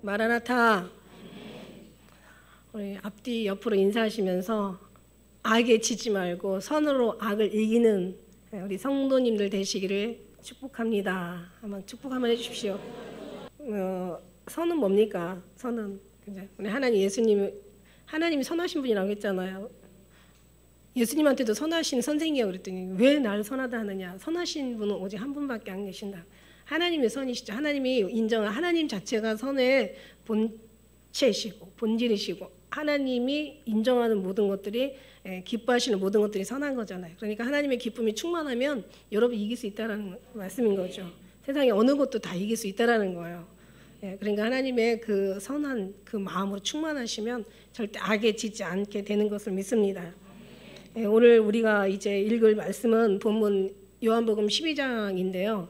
마라나타. 우리 앞뒤 옆으로 인사하시면서 악에 지지 말고 선으로 악을 이기는 우리 성도님들 되시기를 축복합니다. 한번 축복 한번 해주십시오. 선은 뭡니까? 선은 우리 하나님 하나님이 선하신 분이라고 했잖아요. 예수님한테도 선하신 선생이라고 그랬더니 왜 나를 선하다 하느냐? 선하신 분은 오직 한 분밖에 안 계신다. 하나님의 선이시죠. 하나님이 인정한 하나님 자체가 선의 본체시고 본질이시고 하나님이 인정하는 모든 것들이 기뻐하시는 모든 것들이 선한 거잖아요. 그러니까 하나님의 기쁨이 충만하면 여러분 이길 수 있다는 말씀인 거죠. 세상에 어느 것도 다 이길 수 있다는 거예요. 그러니까 하나님의 그 선한 그 마음으로 충만하시면 절대 악에 지지 않게 되는 것을 믿습니다. 오늘 우리가 이제 읽을 말씀은 본문 요한복음 12장인데요.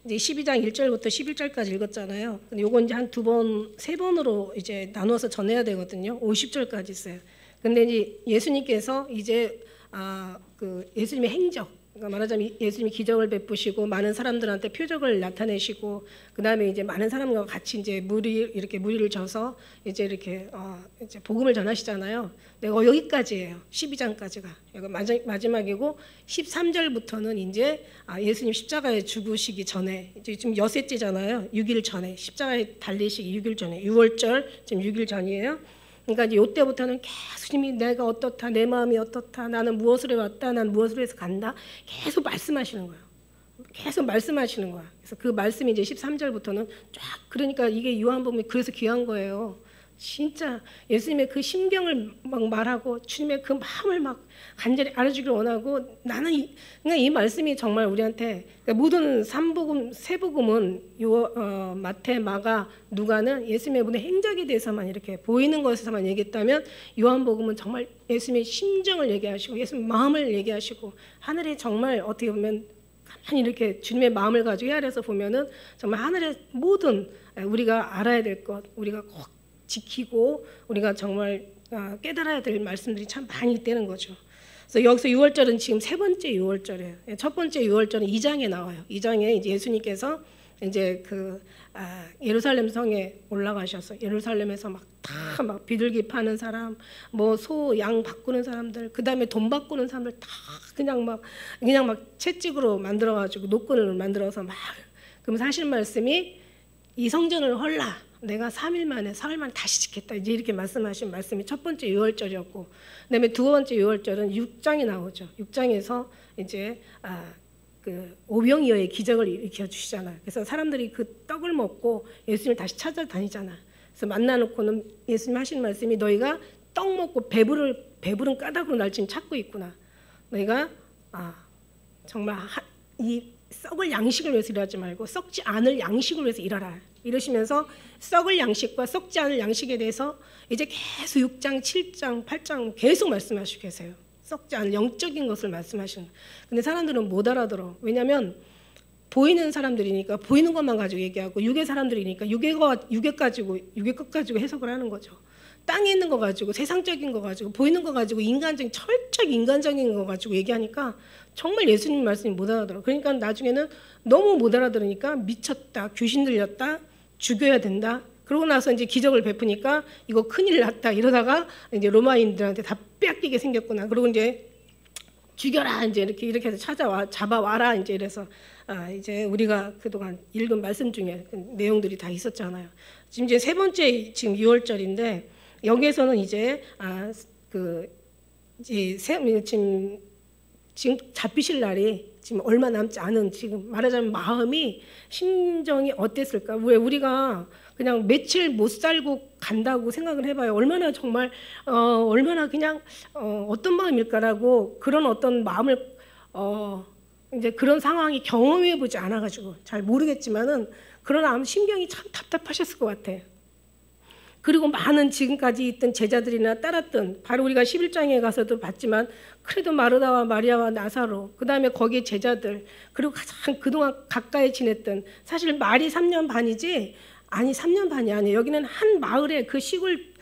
이제 12장 1절부터 11절까지 읽었잖아요. 근데 요건 이제 한 두 번, 세 번으로 이제 나눠서 전해야 되거든요. 50절까지 있어요. 근데 이제 예수님께서 이제 그 예수님의 행적, 그러니까 말하자면 예수님이 기적을 베푸시고 많은 사람들한테 표적을 나타내시고 그다음에 이제 많은 사람과 같이 이제 무리를 져서 이제 이렇게 이제 복음을 전하시잖아요. 내가 여기까지예요. 12장까지가. 이거 마지막이고 13절부터는 이제 예수님 십자가에 죽으시기 전에 이제 지금 여섯째잖아요. 6일 전에 십자가에 달리시기 6일 전에 6월절 지금 6일 전이에요. 그러니까 이제 이때부터는 계속 내가 어떻다, 내 마음이 어떻다, 나는 무엇을 해왔다, 나는 무엇을 해서 간다, 계속 말씀하시는 거예요. 계속 말씀하시는 거야. 그래서 그 말씀이 이제 13절부터는 쫙 그러니까 이게 요한복음이 그래서 귀한 거예요. 진짜 예수님의 그 심경을 막 말하고 주님의 그 마음을 막 간절히 알아주기를 원하고 나는 그러니까 이 말씀이 정말 우리한테 그러니까 모든 세복음은 마태, 마가, 누가는 예수님의 모든 행적에 대해서만 이렇게 보이는 것에서만 얘기했다면 요한복음은 정말 예수님의 심정을 얘기하시고 예수님의 마음을 얘기하시고 하늘에 정말 어떻게 보면 가만히 이렇게 주님의 마음을 가지고 헤아려서 보면은 정말 하늘의 모든 우리가 알아야 될 것 우리가 꼭 지키고 우리가 정말 깨달아야 될 말씀들이 참 많이 있다는 거죠. 그래서 여기서 6월절은 지금 세 번째 6월절이에요. 첫 번째 6월절은 2장에 나와요. 2장에 이제 예수님께서 이제 그 예루살렘 성에 올라가셔서 예루살렘에서 막 다 막 비둘기 파는 사람, 뭐 소, 양 바꾸는 사람들, 그 다음에 돈 바꾸는 사람들 다 그냥 막 채찍으로 만들어가지고 노끈을 만들어서 막 그럼 사실 말씀이 이 성전을 헐라. 내가 3일 만에 사흘 만에 다시 짓겠다. 이제 이렇게 말씀하신 말씀이 첫 번째 6월절이었고, 그다음에 두 번째 6월절은 6장이 나오죠. 6장에서 이제 그 오병이어의 기적을 일으켜 주시잖아요. 그래서 사람들이 그 떡을 먹고 예수님을 다시 찾아다니잖아. 그래서 만나놓고는 예수님 하신 말씀이 너희가 떡 먹고 배부른 까닭으로 날 지금 찾고 있구나. 너희가 정말 이 썩을 양식을 위해서 일하지 말고 썩지 않을 양식을 위해서 일하라. 이러시면서 썩을 양식과 썩지 않을 양식에 대해서 이제 계속 6장, 7장, 8장 계속 말씀하시고 계세요. 썩지 않을 영적인 것을 말씀하시는. 근데 사람들은 못 알아들어. 왜냐하면 보이는 사람들이니까 보이는 것만 가지고 얘기하고 육의 사람들이니까 육의 것 가지고 해석을 하는 거죠. 땅에 있는 거 가지고 세상적인 거 가지고 보이는 거 가지고 철저히 인간적인 거 가지고 얘기하니까 정말 예수님 말씀이 못 알아들어. 그러니까 나중에는 너무 못 알아들으니까 미쳤다, 귀신 들렸다, 죽여야 된다. 그러고 나서 이제 기적을 베푸니까 이거 큰일 났다 이러다가 이제 로마인들한테 다 빼앗기게 생겼구나. 그리고 이제 죽여라 이제 이렇게 해서 잡아와라 이제 이래서 이제 우리가 그동안 읽은 말씀 중에 그 내용들이 다 있었잖아요. 지금 이제 세 번째 지금 6월절인데 여기에서는 이제 지금 잡히실 날이 지금 얼마 남지 않은 지금 말하자면 마음이 심정이 어땠을까? 왜 우리가 그냥 며칠 못 살고 간다고 생각을 해봐요. 얼마나 정말 얼마나 그냥 어떤 마음일까라고 그런 어떤 마음을 이제 그런 상황이 경험해보지 않아가지고 잘 모르겠지만은 그러나 심경이 참 답답하셨을 것 같아. 그리고 많은 지금까지 있던 제자들이나 따랐던 바로 우리가 11장에 가서도 봤지만 그래도 마르다와 마리아와 나사로 그 다음에 거기에 제자들 그리고 가장 그동안 가까이 지냈던 사실 말이 3년 반이지 아니 3년 반이 아니에요. 여기는 한 마을에 그 시골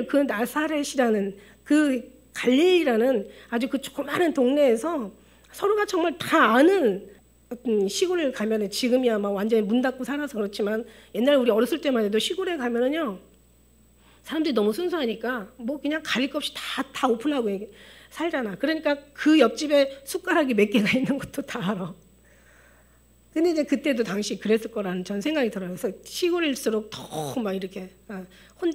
그 나사렛이라는 그 갈릴리라는 아주 그 조그마한 동네에서 서로가 정말 다 아는 시골에 가면은 지금이야 막 완전히 문 닫고 살아서 그렇지만 옛날 우리 어렸을 때만 해도 시골에 가면은요 사람들이 너무 순수하니까 뭐 그냥 가릴 것 없이 다 오픈하고 살잖아. 그러니까 그 옆집에 숟가락이 몇 개가 있는 것도 다 알아. 근데 이제 그때도 당시 그랬을 거라는 전 생각이 들어요. 그래서 시골일수록 더 막 이렇게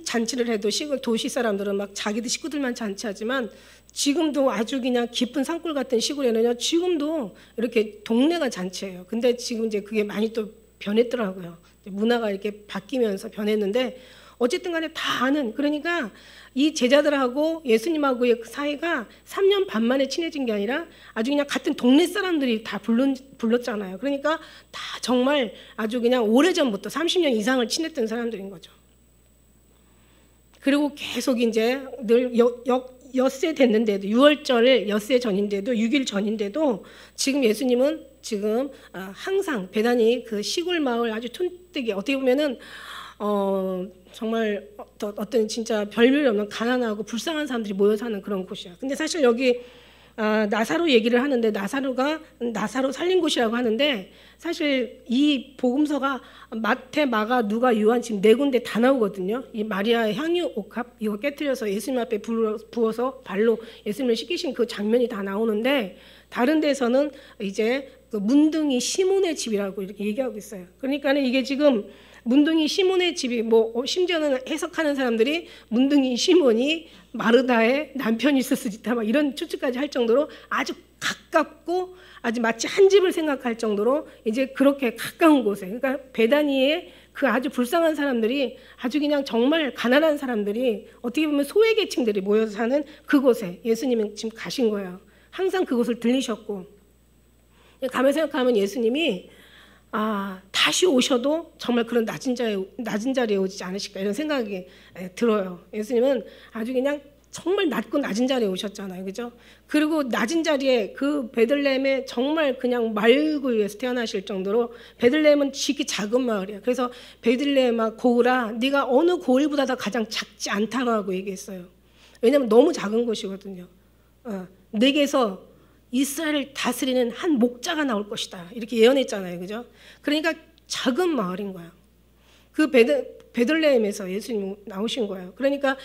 잔치를 해도 시골 도시 사람들은 막 자기들 식구들만 잔치하지만 지금도 아주 그냥 깊은 산골 같은 시골에는요 지금도 이렇게 동네가 잔치예요. 근데 지금 이제 그게 많이 또 변했더라고요. 문화가 이렇게 바뀌면서 변했는데 어쨌든 간에 다 아는, 그러니까 이 제자들하고 예수님하고의 사이가 3년 반 만에 친해진 게 아니라 아주 그냥 같은 동네 사람들이 다 불렀잖아요. 그러니까 다 정말 아주 그냥 오래전부터 30년 이상을 친했던 사람들인 거죠. 그리고 계속 이제 늘 엿새 됐는데도 6월절 엿새 전인데도 6일 전인데도 지금 예수님은 지금 항상 베다니 그 시골 마을 아주 촌뜨기 어떻게 보면은 정말 어떤 진짜 별별 없는 가난하고 불쌍한 사람들이 모여 사는 그런 곳이야. 근데 사실 여기 나사로 얘기를 하는데 나사로 살린 곳이라고 하는데 사실 이 복음서가 마태, 마가, 누가, 요한 지금 4군데 다 나오거든요. 이 마리아의 향유 옥합 이거 깨뜨려서 예수님 앞에 부어서 발로 예수님을 씻기신 그 장면이 다 나오는데 다른 데서는 이제 그 문둥이 시몬의 집이라고 이렇게 얘기하고 있어요. 그러니까는 이게 지금 문둥이 시몬의 집이 뭐 심지어는 해석하는 사람들이 문둥이 시몬이 마르다의 남편이 있을 수도 있다 막 이런 추측까지 할 정도로 아주 가깝고 아주 마치 한 집을 생각할 정도로 이제 그렇게 가까운 곳에, 그러니까 베다니에 그 아주 불쌍한 사람들이 아주 그냥 정말 가난한 사람들이 어떻게 보면 소외계층들이 모여서 사는 그곳에 예수님은 지금 가신 거예요. 항상 그곳을 들리셨고 가만 생각하면 예수님이 다시 오셔도 정말 그런 낮은 자리에 오지 않으실까 이런 생각이 들어요. 예수님은 아주 그냥 정말 낮고 낮은 자리에 오셨잖아요. 그죠? 그리고 낮은 자리에 그 베들레헴에 정말 그냥 말구유에서 태어나실 정도로 베들레헴은 지극히 작은 마을이야. 그래서 베들레헴아 고을아 네가 어느 고을보다 가장 작지 않다고 하고 얘기했어요. 왜냐하면 너무 작은 곳이거든요. 내게서 이스라엘을 다스리는 한 목자가 나올 것이다. 이렇게 예언했잖아요. 그죠? 그러니까 작은 마을인 거야. 그 베들레헴에서 예수님 나오신 거예요. 그러니까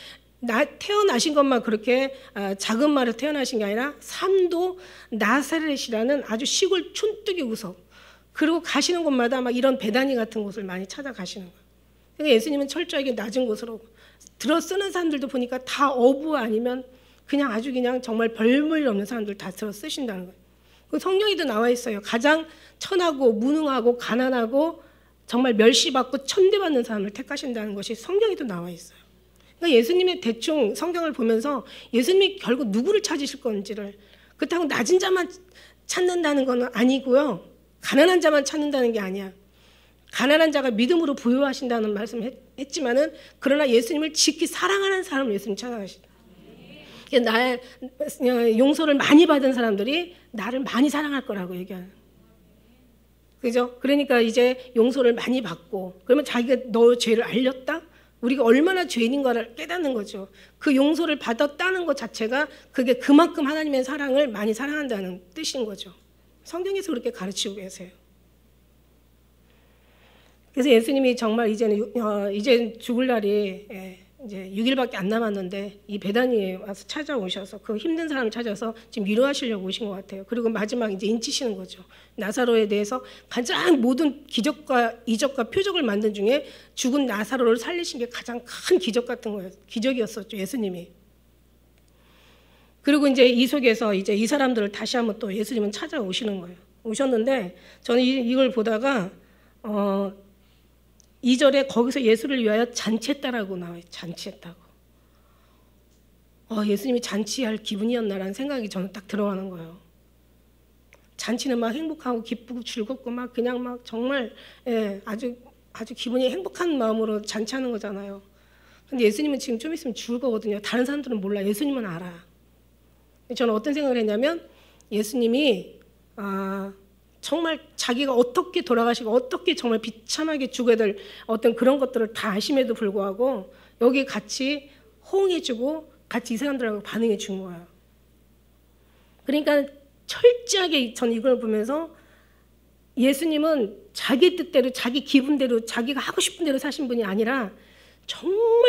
태어나신 것만 그렇게 작은 마을에 태어나신 게 아니라 삼도 나사렛이라는 아주 시골 촌뜨기 구석 그리고 가시는 곳마다 막 이런 베다니 같은 곳을 많이 찾아가시는 거예요. 그러니까 예수님은 철저하게 낮은 곳으로 들어 쓰는 사람들도 보니까 다 어부 아니면 그냥 아주 그냥 정말 별볼 없는 사람들 다 들어 쓰신다는 거예요. 그 성경에도 나와 있어요. 가장 천하고 무능하고 가난하고 정말 멸시받고 천대받는 사람을 택하신다는 것이 성경에도 나와 있어요. 그러니까 예수님의 대충 성경을 보면서 예수님이 결국 누구를 찾으실 건지를 그렇다고 낮은 자만 찾는다는 건 아니고요. 가난한 자만 찾는다는 게 아니야. 가난한 자가 믿음으로 부유하신다는 말씀을 했지만은 그러나 예수님을 지키 사랑하는 사람을 예수님 찾아가시다. 나의 용서를 많이 받은 사람들이 나를 많이 사랑할 거라고 얘기하는. 그죠? 그러니까 이제 용서를 많이 받고 그러면 자기가 너 죄를 알렸다? 우리가 얼마나 죄인인가를 깨닫는 거죠. 그 용서를 받았다는 것 자체가 그게 그만큼 하나님의 사랑을 많이 사랑한다는 뜻인 거죠. 성경에서 그렇게 가르치고 계세요. 그래서 예수님이 정말 이제 죽을 날이 이제 6일밖에 안 남았는데 이 베다니에 와서 찾아오셔서 그 힘든 사람을 찾아서 지금 위로하시려고 오신 것 같아요. 그리고 마지막 이제 인치시는 거죠. 나사로에 대해서 가장 모든 기적과 이적과 표적을 만든 중에 죽은 나사로를 살리신 게 가장 큰 기적 같은 거예요. 기적이었었죠, 예수님이. 그리고 이제 이 속에서 이제 이 사람들을 다시 한번 또 예수님은 찾아오시는 거예요. 오셨는데 저는 이걸 보다가 2절에 거기서 예수를 위하여 잔치했다라고 나와요. 잔치했다고. 예수님이 잔치할 기분이었나라는 생각이 저는 딱 들어가는 거예요. 잔치는 막 행복하고 기쁘고 즐겁고 막 그냥 막 정말 아주 기분이 행복한 마음으로 잔치하는 거잖아요. 근데 예수님은 지금 좀 있으면 죽을 거거든요. 다른 사람들은 몰라. 예수님은 알아. 저는 어떤 생각을 했냐면 예수님이 정말 자기가 어떻게 돌아가시고 어떻게 정말 비참하게 죽어야 될 어떤 그런 것들을 다 아심에도 불구하고 여기 같이 호응해주고 같이 이 사람들하고 반응해 준 거예요. 그러니까 철저하게 전 이걸 보면서 예수님은 자기 뜻대로 자기 기분대로 자기가 하고 싶은 대로 사신 분이 아니라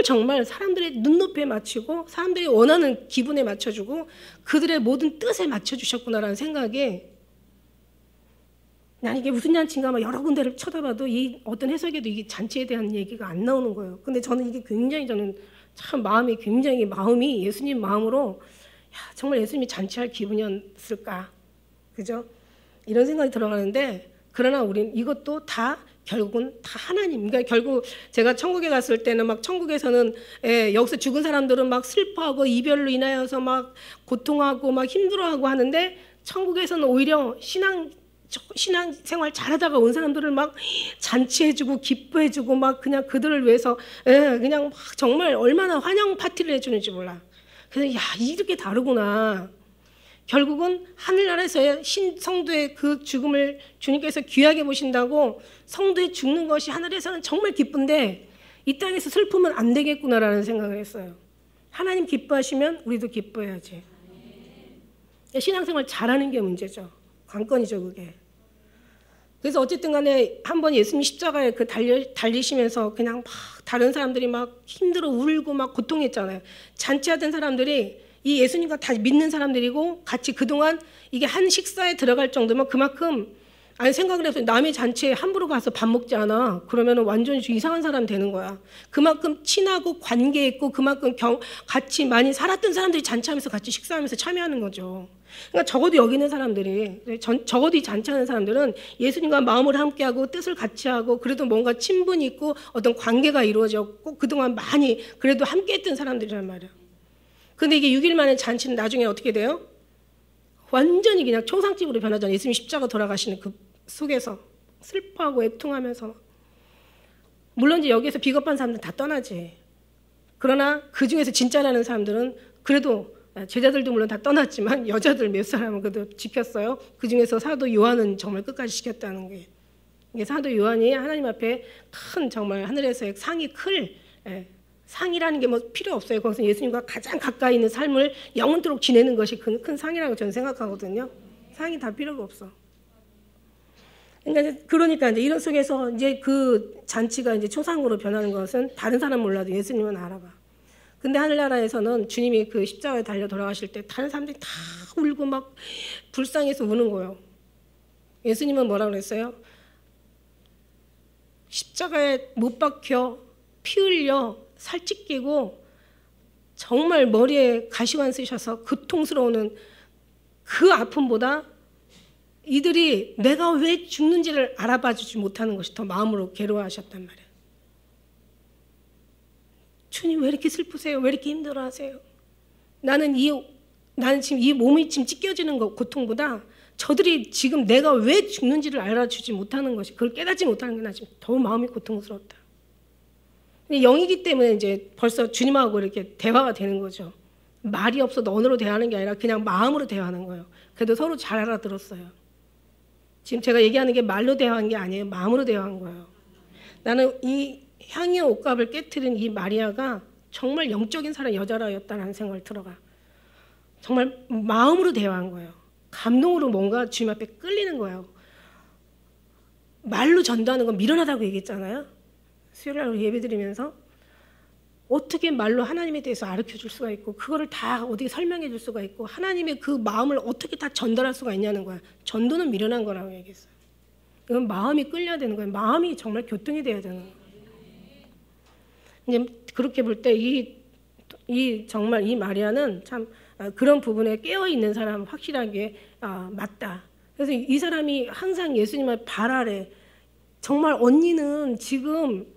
정말 사람들의 눈높이에 맞추고 사람들이 원하는 기분에 맞춰주고 그들의 모든 뜻에 맞춰주셨구나라는 생각에 난 이게 무슨 잔치인가 막 여러 군데를 쳐다봐도 이 어떤 해석에도 이게 잔치에 대한 얘기가 안 나오는 거예요. 근데 저는 이게 굉장히 저는 참 마음이 예수님 마음으로 야, 정말 예수님이 잔치할 기분이었을까? 그죠? 이런 생각이 들어가는데 그러나 우린 이것도 다 결국은 다 하나님. 그러니까 결국 제가 천국에 갔을 때는 막 천국에서는 여기서 죽은 사람들은 막 슬퍼하고 이별로 인하여서 막 고통하고 막 힘들어하고 하는데 천국에서는 오히려 신앙생활 잘하다가 온 사람들을 막 잔치해주고 기뻐해주고 막 그냥 그들을 위해서 그냥 막 정말 얼마나 환영 파티를 해주는지 몰라. 그래서 야 이렇게 다르구나. 결국은 하늘나라에서의 성도의 그 죽음을 주님께서 귀하게 보신다고 성도의 죽는 것이 하늘에서는 정말 기쁜데 이 땅에서 슬프면 안 되겠구나라는 생각을 했어요. 하나님 기뻐하시면 우리도 기뻐해야지. 신앙생활 잘하는 게 문제죠. 관건이죠 그게. 그래서 어쨌든 간에 한번 예수님 십자가에 달리시면서 그냥 막 다른 사람들이 막 힘들어 울고 막 고통했잖아요. 잔치하던 사람들이 이 예수님과 다 믿는 사람들이고 같이 그동안 이게 한 식사에 들어갈 정도면 그만큼 아니 생각을 해서 남의 잔치에 함부로 가서 밥 먹지 않아. 그러면 완전히 이상한 사람 되는 거야. 그만큼 친하고 관계 있고 그만큼 같이 많이 살았던 사람들이 잔치하면서 같이 식사하면서 참여하는 거죠. 그러니까 적어도 여기 있는 사람들이 적어도 이 잔치하는 사람들은 예수님과 마음을 함께하고 뜻을 같이 하고 그래도 뭔가 친분이 있고 어떤 관계가 이루어졌고 그동안 많이 그래도 함께했던 사람들이란 말이야. 근데 이게 6일 만에 잔치는 나중에 어떻게 돼요? 완전히 그냥 초상집으로 변하잖아요. 예수님 십자가 돌아가시는 그 속에서 슬퍼하고 애통하면서. 물론 이제 여기에서 비겁한 사람들 다 떠나지. 그러나 그 중에서 진짜라는 사람들은 그래도 제자들도 물론 다 떠났지만 여자들 몇 사람은 그래도 지켰어요. 그 중에서 사도 요한은 정말 끝까지 지켰다는 게. 이게 사도 요한이 하나님 앞에 큰 정말 하늘에서의 상이 상이라는 게 뭐 필요 없어요. 거기서 예수님과 가장 가까이 있는 삶을 영원토록 지내는 것이 큰 상이라고 저는 생각하거든요. 상이 다 필요가 없어. 그러니까 이제 이런 속에서 이제 그 잔치가 이제 초상으로 변하는 것은 다른 사람 몰라도 예수님은 알아봐. 근데 하늘나라에서는 주님이 그 십자가에 달려 돌아가실 때 다른 사람들이 다 울고 막 불쌍해서 우는 거예요. 예수님은 뭐라 그랬어요? 십자가에 못 박혀 피 흘려 살 찢기고 정말 머리에 가시관 쓰셔서 고통스러운 그 아픔보다 이들이 내가 왜 죽는지를 알아봐 주지 못하는 것이 더 마음으로 괴로워하셨단 말이에요. 주님 왜 이렇게 슬프세요? 왜 이렇게 힘들어하세요? 나는 지금 이 몸이 지금 찢겨지는 고통보다 저들이 지금 내가 왜 죽는지를 알아주지 못하는 것이 그걸 깨닫지 못하는 게 나 지금 더 마음이 고통스럽다. 영이기 때문에 이제 벌써 주님하고 이렇게 대화가 되는 거죠. 말이 없어도 언어로 대화하는 게 아니라 그냥 마음으로 대화하는 거예요. 그래도 서로 잘 알아들었어요. 지금 제가 얘기하는 게 말로 대화한 게 아니에요. 마음으로 대화한 거예요. 나는 이 향의 옷값을 깨트린 이 마리아가 정말 영적인 여자라였다는 생각을 들어가. 정말 마음으로 대화한 거예요. 감동으로 뭔가 주님 앞에 끌리는 거예요. 말로 전도하는 건 미련하다고 얘기했잖아요. 수요일날 예배드리면서 어떻게 말로 하나님에 대해서 가르쳐줄 수가 있고 그거를 다 어떻게 설명해 줄 수가 있고 하나님의 그 마음을 어떻게 다 전달할 수가 있냐는 거야. 전도는 미련한 거라고 얘기했어요. 이건 마음이 끌려야 되는 거예요. 마음이 정말 교통이 돼야 되는 거예요. 이제 그렇게 볼 때 정말 이 마리아는 참 그런 부분에 깨어 있는 사람 확실하게 맞다. 그래서 이 사람이 항상 예수님을 바라래. 정말 언니는 지금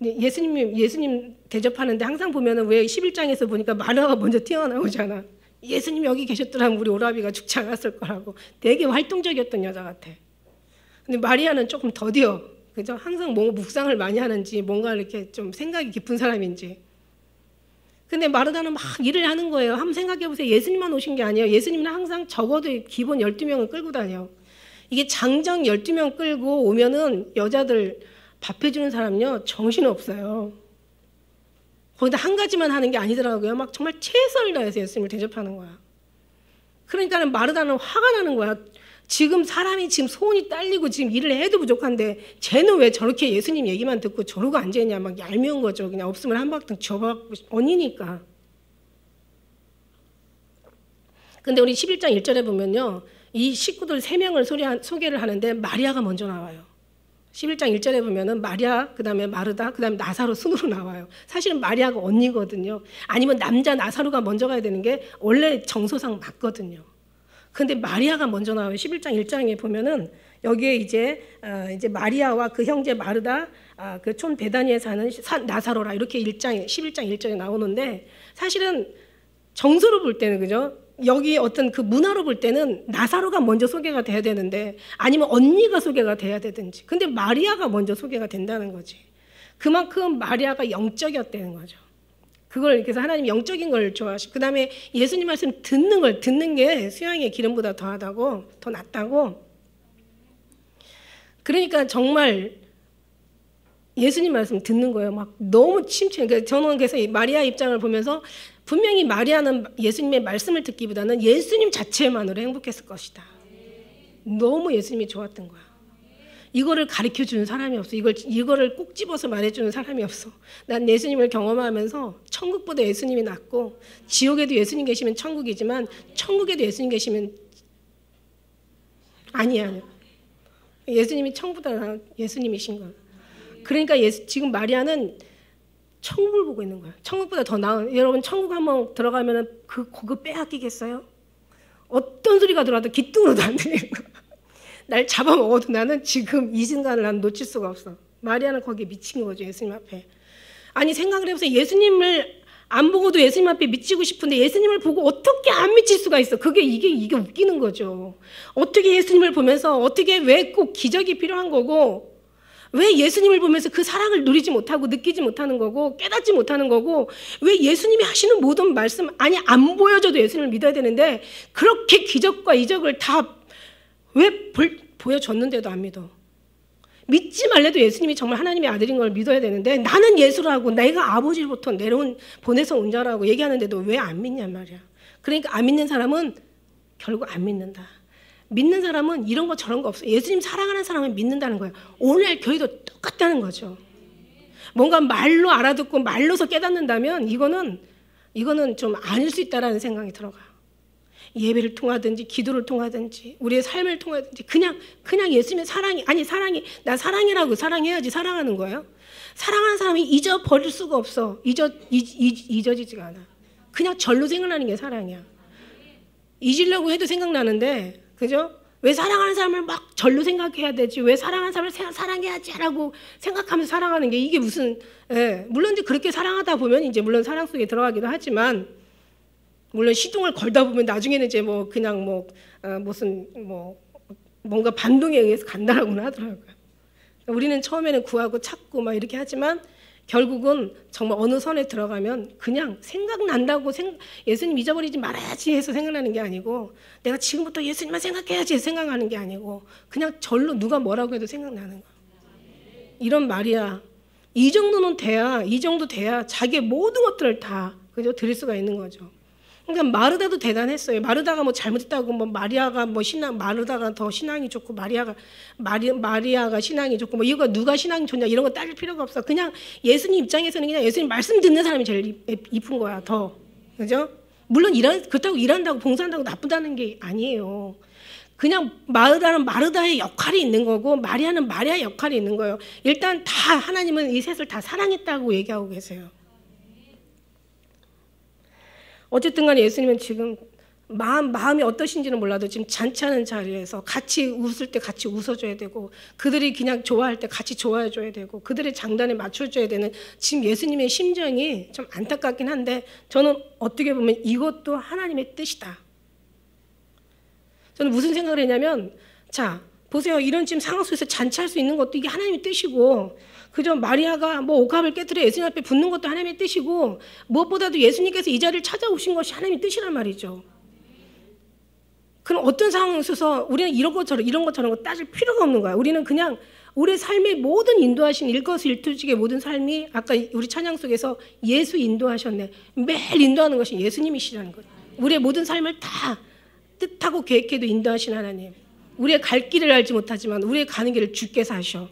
예수님 대접하는데 항상 보면은 왜 11장에서 보니까 마리아가 먼저 튀어나오잖아. 예수님 여기 계셨더라면 우리 오라비가 죽지 않았을 거라고. 되게 활동적이었던 여자 같아. 근데 마리아는 조금 더디어. 그죠? 항상 뭔가 묵상을 많이 하는지 뭔가 이렇게 좀 생각이 깊은 사람인지. 근데 마르다는 막 일을 하는 거예요. 한번 생각해 보세요. 예수님만 오신 게 아니에요. 예수님은 항상 적어도 기본 12명을 끌고 다녀. 이게 장정 12명 끌고 오면은 여자들 밥 해주는 사람요 정신없어요. 거기다 한 가지만 하는 게 아니더라고요. 막 정말 최선을 다해서 예수님을 대접하는 거야. 그러니까 마르다는 화가 나는 거야. 지금 사람이 지금 손이 딸리고 지금 일을 해도 부족한데 쟤는 왜 저렇게 예수님 얘기만 듣고 저러고 앉아있냐, 막 얄미운 거죠. 그냥 없으면 한 바퀴 줘봐 언니니까. 근데 우리 11장 1절에 보면요, 이 식구들 3명을 소개를 하는데 마리아가 먼저 나와요. 11장 1절에 보면은 마리아, 그 다음에 마르다, 그 다음에 나사로 순으로 나와요. 사실은 마리아가 언니거든요. 아니면 남자 나사로가 먼저 가야 되는 게 원래 정서상 맞거든요. 근데 마리아가 먼저 나와요. 11장 1장에 보면은 여기에 이제 마리아와 그 형제 마르다, 그 촌 베다니에 사는 나사로라, 이렇게 11장 1절에 나오는데, 사실은 정서로 볼 때는, 그죠? 여기 어떤 그 문화로 볼 때는 나사로가 먼저 소개가 돼야 되는데, 아니면 언니가 소개가 돼야 되든지. 근데 마리아가 먼저 소개가 된다는 거지. 그만큼 마리아가 영적이었다는 거죠. 그걸 그래서 하나님 영적인 걸 좋아하시고, 그 다음에 예수님 말씀 듣는 게 수양의 기름보다 더하다고, 더 낫다고. 그러니까 정말 예수님 말씀 듣는 거예요. 막 너무 침체. 그러니까 저는 그래서 마리아 입장을 보면서 분명히 마리아는 예수님의 말씀을 듣기보다는 예수님 자체만으로 행복했을 것이다. 너무 예수님이 좋았던 거야. 이거를 가르쳐주는 사람이 없어. 이거를 꼭 집어서 말해주는 사람이 없어. 난 예수님을 경험하면서 천국보다 예수님이 낫고, 지옥에도 예수님 계시면 천국이지만 천국에도 예수님 계시면 아니야. 예수님이 천국보다 예수님이신 거야. 그러니까 지금 마리아는 천국을 보고 있는 거야. 천국보다 더 나은. 여러분 천국 한번 들어가면은 그거 빼앗기겠어요? 어떤 소리가 들어와도 귀뚱으로도 안 들리는 거야. 날 잡아먹어도 나는 지금 이 순간을 난 놓칠 수가 없어. 마리아는 거기에 미친 거죠. 예수님 앞에. 아니 생각을 해보세요. 예수님을 안 보고도 예수님 앞에 미치고 싶은데 예수님을 보고 어떻게 안 미칠 수가 있어. 이게 웃기는 거죠. 어떻게 예수님을 보면서, 어떻게, 왜 꼭 기적이 필요한 거고, 왜 예수님을 보면서 그 사랑을 누리지 못하고 느끼지 못하는 거고 깨닫지 못하는 거고, 왜 예수님이 하시는 모든 말씀, 아니 안 보여줘도 예수님을 믿어야 되는데 그렇게 기적과 이적을 다 왜 보여줬는데도 안 믿어. 믿지 말래도 예수님이 정말 하나님의 아들인 걸 믿어야 되는데, 나는 예수라고, 내가 아버지로부터 보내서 온 자라고 얘기하는데도 왜 안 믿냔 말이야. 그러니까 안 믿는 사람은 결국 안 믿는다. 믿는 사람은 이런 거 저런 거 없어. 예수님 사랑하는 사람은 믿는다는 거야. 오늘날 교회도 똑같다는 거죠. 뭔가 말로 알아듣고 말로서 깨닫는다면 이거는 좀 아닐 수 있다라는 생각이 들어가요. 예배를 통하든지 기도를 통하든지 우리의 삶을 통하든지 그냥 예수님의 사랑이, 아니 사랑이, 나 사랑이라고, 사랑해야지 사랑하는 거예요. 사랑하는 사람이 잊어버릴 수가 없어. 잊어지지가 않아. 그냥 절로 생각나는 게 사랑이야. 잊으려고 해도 생각나는데, 그죠? 왜 사랑하는 사람을 막 절로 생각해야 되지? 왜 사랑하는 사람을 사랑해야지라고 생각하면서 사랑하는 게 이게 무슨, 물론 이제 그렇게 사랑하다 보면 이제 물론 사랑 속에 들어가기도 하지만, 물론 시동을 걸다 보면 나중에는 이제 뭐 그냥 무슨 뭔가 반동에 의해서 간다라고는 하더라고요. 우리는 처음에는 구하고 찾고 막 이렇게 하지만 결국은 정말 어느 선에 들어가면 그냥 생각난다고 예수님 잊어버리지 말아야지 해서 생각나는 게 아니고, 내가 지금부터 예수님만 생각해야지 해서 생각하는 게 아니고, 그냥 절로 누가 뭐라고 해도 생각나는 거야. 이런 마리아, 이 정도 돼야 자기의 모든 것들을 다, 그죠? 드릴 수가 있는 거죠. 그러니까 마르다도 대단했어요. 마르다가 뭐 잘못했다고 마리아가 마르다가 더 신앙이 좋고 마리아가 신앙이 좋고 이거 누가 신앙이 좋냐 이런 거 따질 필요가 없어. 그냥 예수님 입장에서는 그냥 예수님 말씀 듣는 사람이 제일 이쁜 거야. 더, 그죠? 물론 그렇다고 일한다고 봉사한다고 나쁘다는 게 아니에요. 그냥 마르다는 마르다의 역할이 있는 거고 마리아는 마리아의 역할이 있는 거예요. 일단 다 하나님은 이 셋을 다 사랑했다고 얘기하고 계세요. 어쨌든 간에 예수님은 지금 마음이 어떠신지는 몰라도 지금 잔치하는 자리에서 같이 웃을 때 같이 웃어줘야 되고, 그들이 그냥 좋아할 때 같이 좋아해줘야 되고, 그들의 장단에 맞춰줘야 되는 지금 예수님의 심정이 좀 안타깝긴 한데, 저는 어떻게 보면 이것도 하나님의 뜻이다. 저는 무슨 생각을 했냐면, 자 보세요. 이런 지금 상황 속에서 잔치할 수 있는 것도 이게 하나님의 뜻이고, 그저 마리아가 옥합을 깨뜨려 예수님 앞에 붙는 것도 하나님의 뜻이고, 무엇보다도 예수님께서 이 자리를 찾아오신 것이 하나님의 뜻이란 말이죠. 그럼 어떤 상황에 있어서 우리는 이런 것 저런 거 따질 필요가 없는 거야. 우리는 그냥 우리 삶의 모든 인도하신 일거수일투족의 모든 삶이, 아까 우리 찬양 속에서 예수 인도하셨네. 매일 인도하는 것이 예수님이시라는 거예요. 우리의 모든 삶을 다 뜻하고 계획해도 인도하신 하나님. 우리의 갈 길을 알지 못하지만 우리의 가는 길을 주께서 아셔.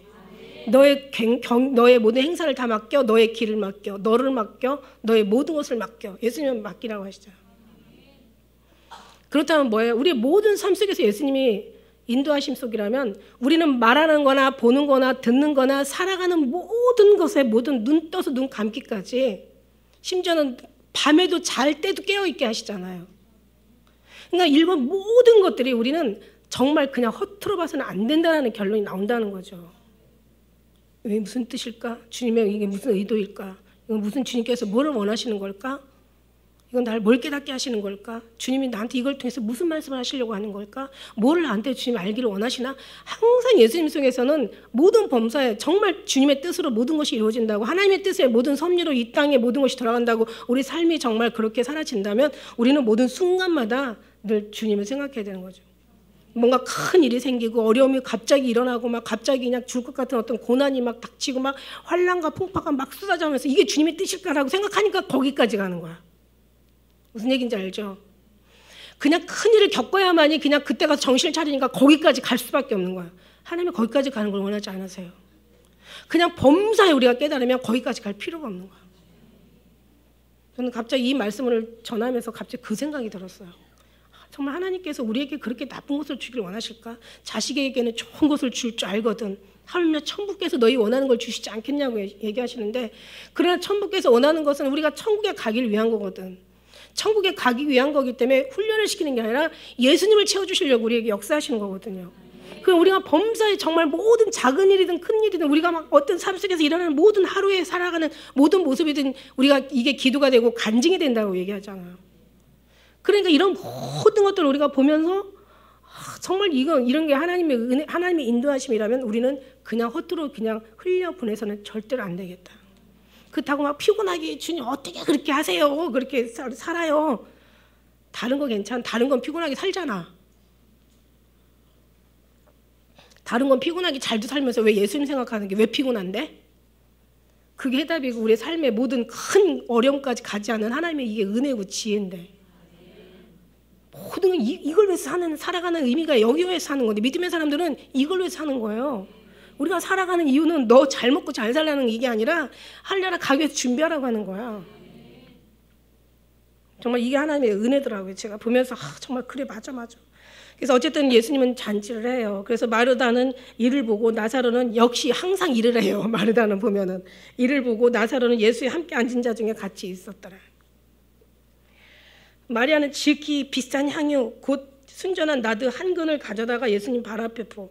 너의 모든 행사를 다 맡겨, 너의 길을 맡겨, 너를 맡겨, 너의 모든 것을 맡겨. 예수님은 맡기라고 하시죠. 그렇다면 뭐예요? 우리의 모든 삶 속에서 예수님이 인도하심 속이라면 우리는 말하는 거나 보는 거나 듣는 거나 살아가는 모든 것에 모든 눈 떠서 눈 감기까지 심지어는 밤에도 잘 때도 깨어있게 하시잖아요. 그러니까 일본 모든 것들이 우리는 정말 그냥 허투루 봐서는 안 된다는 결론이 나온다는 거죠. 왜 무슨 뜻일까? 주님의 이게 무슨 의도일까? 이건 무슨 주님께서 뭐를 원하시는 걸까? 이건 나를 뭘 깨닫게 하시는 걸까? 주님이 나한테 이걸 통해서 무슨 말씀을 하시려고 하는 걸까? 뭐를 나한테 주님이 알기를 원하시나? 항상 예수님 속에서는 모든 범사에 정말 주님의 뜻으로 모든 것이 이루어진다고, 하나님의 뜻에 모든 섭리로 이 땅에 모든 것이 돌아간다고, 우리 삶이 정말 그렇게 사라진다면 우리는 모든 순간마다 늘 주님을 생각해야 되는 거죠. 뭔가 큰 일이 생기고 어려움이 갑자기 일어나고 막 갑자기 그냥 죽을 것 같은 어떤 고난이 막 닥치고 막 환난과 풍파가 막 쏟아져오면서 이게 주님의 뜻일까라고 생각하니까 거기까지 가는 거야. 무슨 얘기인지 알죠? 그냥 큰일을 겪어야만이 그냥 그때 가서 정신을 차리니까 거기까지 갈 수밖에 없는 거야. 하나님이 거기까지 가는 걸 원하지 않으세요. 그냥 범사에 우리가 깨달으면 거기까지 갈 필요가 없는 거야. 저는 갑자기 이 말씀을 전하면서 갑자기 그 생각이 들었어요. 정말 하나님께서 우리에게 그렇게 나쁜 것을 주기를 원하실까? 자식에게는 좋은 것을 줄 줄 알거든. 하물며 천국께서 너희 원하는 걸 주시지 않겠냐고 얘기하시는데, 그러나 천국께서 원하는 것은 우리가 천국에 가기를 위한 거거든. 천국에 가기 위한 거기 때문에 훈련을 시키는 게 아니라 예수님을 채워주시려고 우리에게 역사하시는 거거든요. 그럼 우리가 범사에 정말 모든 작은 일이든 큰 일이든 우리가 막 어떤 삶 속에서 일어나는 모든 하루에 살아가는 모든 모습이든 우리가 이게 기도가 되고 간증이 된다고 얘기하잖아요. 그러니까 이런 모든 것들을 우리가 보면서 정말 이런 게 하나님의 은혜, 하나님의 인도하심이라면 우리는 그냥 허투루 그냥 흘려 보내서는 절대로 안 되겠다. 그렇다고 막 피곤하게 주님 어떻게 그렇게 하세요? 그렇게 살아요. 다른 거 괜찮아. 다른 건 피곤하게 살잖아. 다른 건 피곤하게 잘도 살면서 왜 예수님 생각하는 게 왜 피곤한데? 그게 해답이고 우리의 삶의 모든 큰 어려움까지 가지 않은 하나님의 이게 은혜고 지혜인데, 모든 이걸 위해서 살아가는 의미가 여기 위해서 사는 건데, 믿음의 사람들은 이걸 위해서 사는 거예요. 우리가 살아가는 이유는 너 잘 먹고 잘 살라는 이게 아니라 하늘나라 가기 위해서 준비하라고 하는 거야. 정말 이게 하나님의 은혜더라고요. 제가 보면서 정말 그래 맞아. 그래서 어쨌든 예수님은 잔치를 해요. 그래서 마르다는 이를 보고 나사로는 역시 항상 일을 해요. 마르다는 보면은 이를 보고 나사로는 예수에 함께 앉은 자 중에 같이 있었더라. 마리아는 지극히 비싼 향유 곧 순전한 나드 한 근을 가져다가 예수님 발 앞에 부어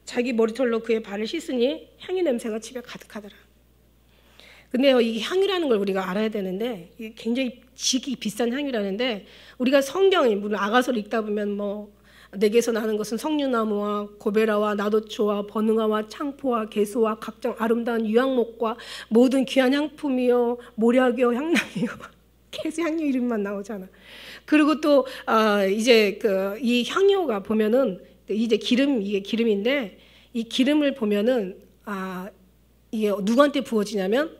자기 머리털로 그의 발을 씻으니 향유 냄새가 집에 가득하더라. 근데요, 이게 향유라는 걸 우리가 알아야 되는데, 이게 굉장히 지극히 비싼 향유라는데, 우리가 성경이 물론 아가서를 읽다 보면 뭐 내게서 나는 것은 석류나무와 고베라와 나도초와 버능아와 창포와 개소와 각종 아름다운 유향목과 모든 귀한 향품이요 모략이요 향락이요 계속 향유 이름만 나오잖아. 그리고 또 이제 이 향유가 보면은 이제 이게 기름인데, 이 기름을 보면은 이게 누구한테 부어지냐면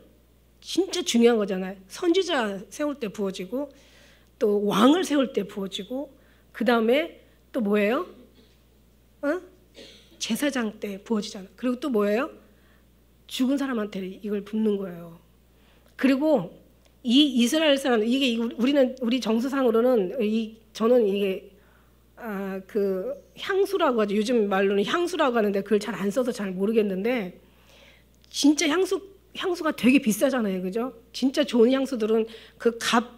진짜 중요한 거잖아요. 선지자 세울 때 부어지고, 또 왕을 세울 때 부어지고, 그 다음에 또 뭐예요? 제사장 때 부어지잖아. 그리고 또 뭐예요? 죽은 사람한테 이걸 붓는 거예요. 그리고 이 이스라엘 사람, 이게 우리 정서상으로는 저는 이게 그 향수라고 하죠. 요즘 말로는 향수라고 하는데 그걸 잘 안 써서 잘 모르겠는데, 진짜 향수가 되게 비싸잖아요, 그죠? 진짜 좋은 향수들은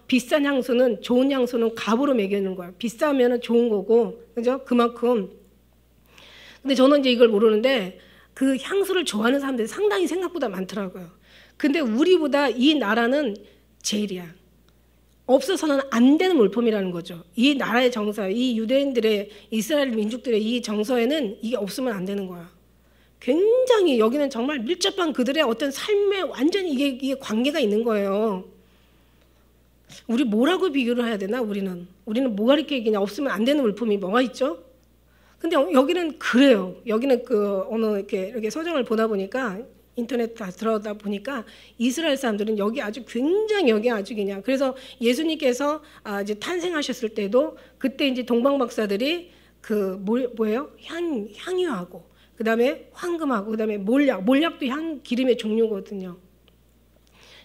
비싼 향수는, 좋은 향수는 값으로 매기는 거예요. 비싸면은 좋은 거고, 그죠? 그만큼. 근데 저는 이제 이걸 모르는데 그 향수를 좋아하는 사람들이 상당히 생각보다 많더라고요. 근데 우리보다 이 나라는 제일이야. 없어서는 안 되는 물품이라는 거죠. 이 나라의 정서, 이 유대인들의, 이스라엘 민족들의 이 정서에는 이게 없으면 안 되는 거야. 굉장히 여기는 정말 밀접한 그들의 어떤 삶에 완전히 이게 관계가 있는 거예요. 우리 뭐라고 비교를 해야 되나? 우리는 뭐가 이렇게 얘기냐? 없으면 안 되는 물품이 뭐가 있죠? 근데 여기는 그래요. 여기는 어느 이렇게 서정을 보다 보니까, 인터넷 다 들어다 보니까 이스라엘 사람들은 여기 아주 그냥, 그래서 예수님께서 이제 탄생하셨을 때도 그때 이제 동방 박사들이 그 뭐예요? 향유하고 그다음에 황금하고 그다음에 몰약도 기름의 종류거든요.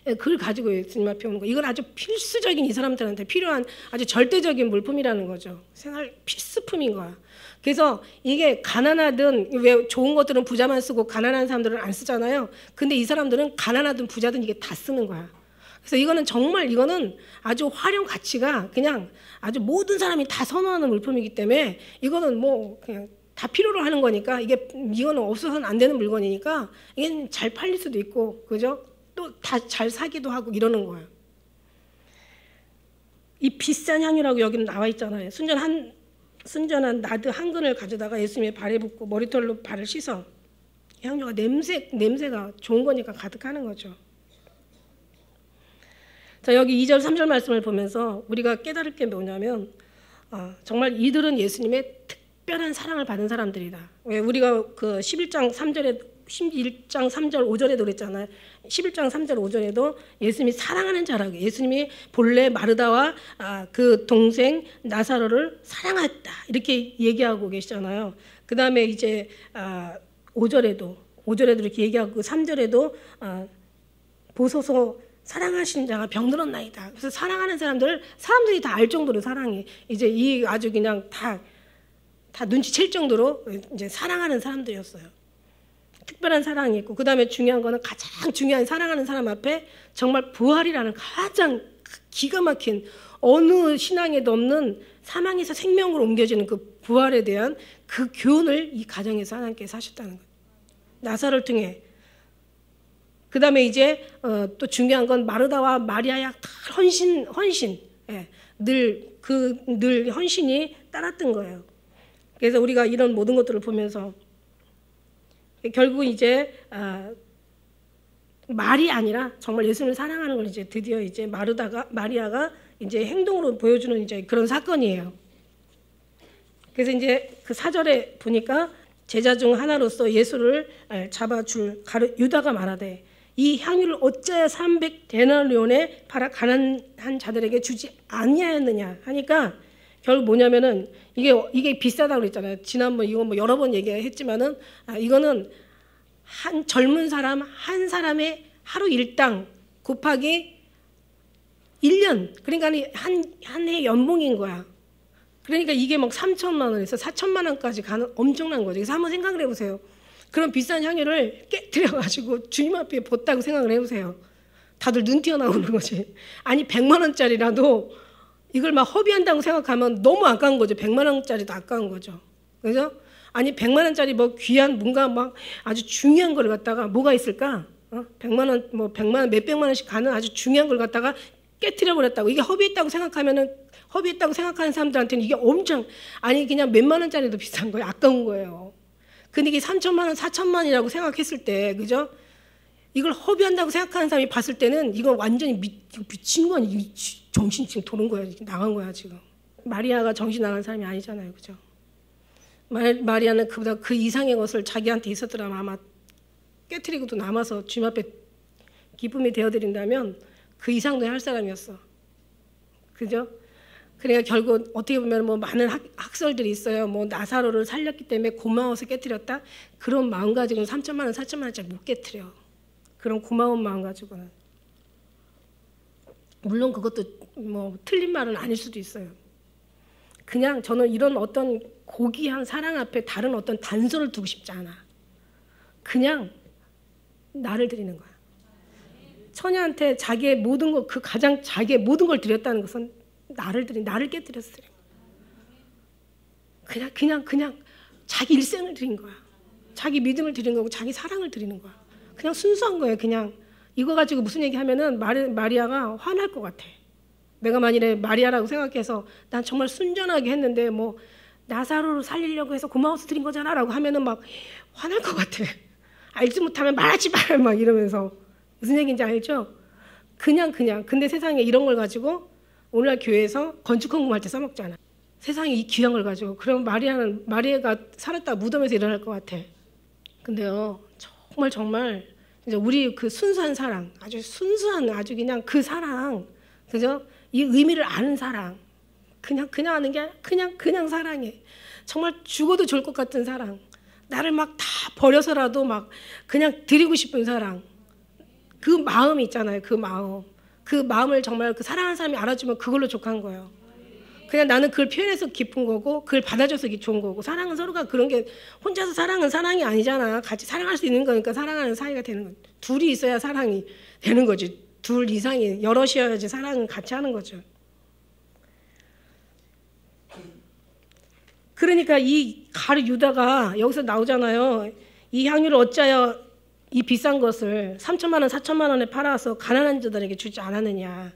그걸 가지고 예수님 앞에 오는 거. 이건 아주 필수적인 이 사람들한테 필요한 아주 절대적인 물품이라는 거죠. 생활 필수품인 거야. 그래서 이게 가난하든 왜 좋은 것들은 부자만 쓰고 가난한 사람들은 안 쓰잖아요. 근데 이 사람들은 가난하든 부자든 이게 다 쓰는 거야. 그래서 이거는 아주 활용 가치가 그냥 아주 모든 사람이 다 선호하는 물품이기 때문에 이거는 뭐 그냥 다 필요로 하는 거니까 이거는 없어서는 안 되는 물건이니까 이게 잘 팔릴 수도 있고 그죠? 또 다 잘 사기도 하고 이러는 거예요. 이 비싼 향유라고 여기는 나와 있잖아요. 순전한 나드 한 근을 가져다가 예수님의 발에 붓고 머리털로 발을 씻어. 향유가 냄새가 좋은 거니까 가득하는 거죠. 자, 여기 2절 3절 말씀을 보면서 우리가 깨달을 게 뭐냐면 정말 이들은 예수님의 특별한 사랑을 받은 사람들이다. 왜 우리가 그 11장 3절 5절에도 그랬잖아요. 11장 3절 5절에도 예수님이 사랑하는 자라고 예수님이 본래 마르다와 그 동생 나사로를 사랑했다 이렇게 얘기하고 계시잖아요. 그 다음에 이제 5절에도 이렇게 얘기하고 3절에도 보소서 사랑하시는 자가 병들었나이다. 그래서 사랑하는 사람들이 다 알 정도로 사랑해. 이제 이 아주 그냥 다 눈치챌 정도로 이제 사랑하는 사람들이었어요. 특별한 사랑이 있고, 그 다음에 중요한 거는 가장 중요한 사랑하는 사람 앞에 정말 부활이라는 가장 기가 막힌 어느 신앙에도 없는 사망에서 생명으로 옮겨지는 그 부활에 대한 그 교훈을 이 가정에서 하나님께서 하셨다는 거예요. 나사로를 통해. 그 다음에 이제 또 중요한 건 마르다와 마리아의 헌신, 예, 늘 헌신이 따랐던 거예요. 그래서 우리가 이런 모든 것들을 보면서 결국 이제 말이 아니라 정말 예수님을 사랑하는 걸 이제 드디어 이제 마리아가 이제 행동으로 보여주는 이제 그런 사건이에요. 그래서 이제 그 4절에 보니까 제자 중 하나로서 예수를 잡아줄 유다가 말하되 이 향유를 어찌하여 300데나리온에 팔아 가난한 자들에게 주지 아니하였느냐 하니까 결국 뭐냐면은 이게 비싸다고 그랬잖아요. 지난번 이거 뭐 여러 번 얘기했지만은 이거는 한 젊은 사람 한 사람의 하루 일당 곱하기 1년 그러니까 한 해 연봉인 거야. 그러니까 이게 막 3천만 원에서 4천만 원까지 가는 엄청난 거죠. 그래서 한번 생각을 해보세요. 그런 비싼 향유를 깨뜨려가지고 주님 앞에 붓다고 생각을 해보세요. 다들 눈 튀어나오는 거지. 아니 100만 원짜리라도 이걸 막 허비한다고 생각하면 너무 아까운 거죠. 100만 원짜리도 아까운 거죠. 그죠? 아니 100만 원짜리 뭐 귀한 뭔가 막 아주 중요한 걸 갖다가 뭐가 있을까? 100만 원 뭐 100만 원 몇백만 원씩 가는 아주 중요한 걸 갖다가 깨뜨려 버렸다고. 이게 허비했다고 생각하는 사람들한테는 이게 엄청 아니 그냥 몇만 원짜리도 비싼 거예요. 아까운 거예요. 근데 이게 3천만 원, 4천만 원이라고 생각했을 때 그죠? 이걸 허비한다고 생각하는 사람이 봤을 때는 이건 완전히 미친 건 정신 지금 도는 거야. 나간 거야 지금. 마리아가 정신 나간 사람이 아니잖아요. 그죠? 마리아는 그보다 그 이상의 것을 자기한테 있었더라면 아마 깨트리고도 남아서 주님 앞에 기쁨이 되어드린다면 그 이상도 할 사람이었어. 그죠? 그러니까 결국 어떻게 보면 뭐 많은 학설들이 있어요. 뭐 나사로를 살렸기 때문에 고마워서 깨트렸다. 그런 마음 가지고는 3천만 원, 4천만 원짜리 못 깨트려. 그런 고마운 마음 가지고는. 물론 그것도 뭐 틀린 말은 아닐 수도 있어요. 그냥 저는 이런 어떤 고귀한 사랑 앞에 다른 어떤 단서를 두고 싶지 않아. 그냥 나를 드리는 거야. 처녀한테 자기의 모든 것, 자기의 모든 걸 드렸다는 것은 나를 깨뜨려서 드린 거야. 그냥 자기 일생을 드린 거야. 자기 믿음을 드린 거고 자기 사랑을 드리는 거야. 그냥 순수한 거예요. 그냥 이거 가지고 무슨 얘기하면은 마리아가 화날 것 같아. 내가 만일에 마리아라고 생각해서 난 정말 순전하게 했는데 뭐 나사로를 살리려고 해서 고마워서 드린 거잖아라고 하면은 막 화날 것 같아. 알지 못하면 말하지 말 막 이러면서 무슨 얘기인지 알죠? 그냥 근데 세상에 이런 걸 가지고 오늘날 교회에서 건축 헌금할 때 써먹잖아. 세상에 이 귀한 걸 가지고 그럼 마리아가 살았다 무덤에서 일어날 것 같아. 근데요 정말 이제 우리 그 순수한 사랑 아주 그냥 그 사랑 그죠? 이 의미를 아는 사랑 그냥 하는 게 아니라 그냥 사랑해. 정말 죽어도 좋을 것 같은 사랑. 나를 막 다 버려서라도 막 그냥 드리고 싶은 사랑. 그 마음이 있잖아요. 그 마음. 그 마음을 정말 그 사랑하는 사람이 알아주면 그걸로 족한 거예요. 그냥 나는 그걸 표현해서 기쁜 거고 그걸 받아줘서 좋은 거고 사랑은 서로가 그런 게 혼자서 사랑은 사랑이 아니잖아. 같이 사랑할 수 있는 거니까 사랑하는 사이가 되는 거지. 둘이 있어야 사랑이 되는 거지. 둘 이상이 여럿이어야지 사랑은 같이 하는 거죠. 그러니까 이 가룟 유다가 여기서 나오잖아요. 이 향유를 어찌하여 이 비싼 것을 3천만 원, 4천만 원에 팔아서 가난한 자들에게 주지 않았느냐.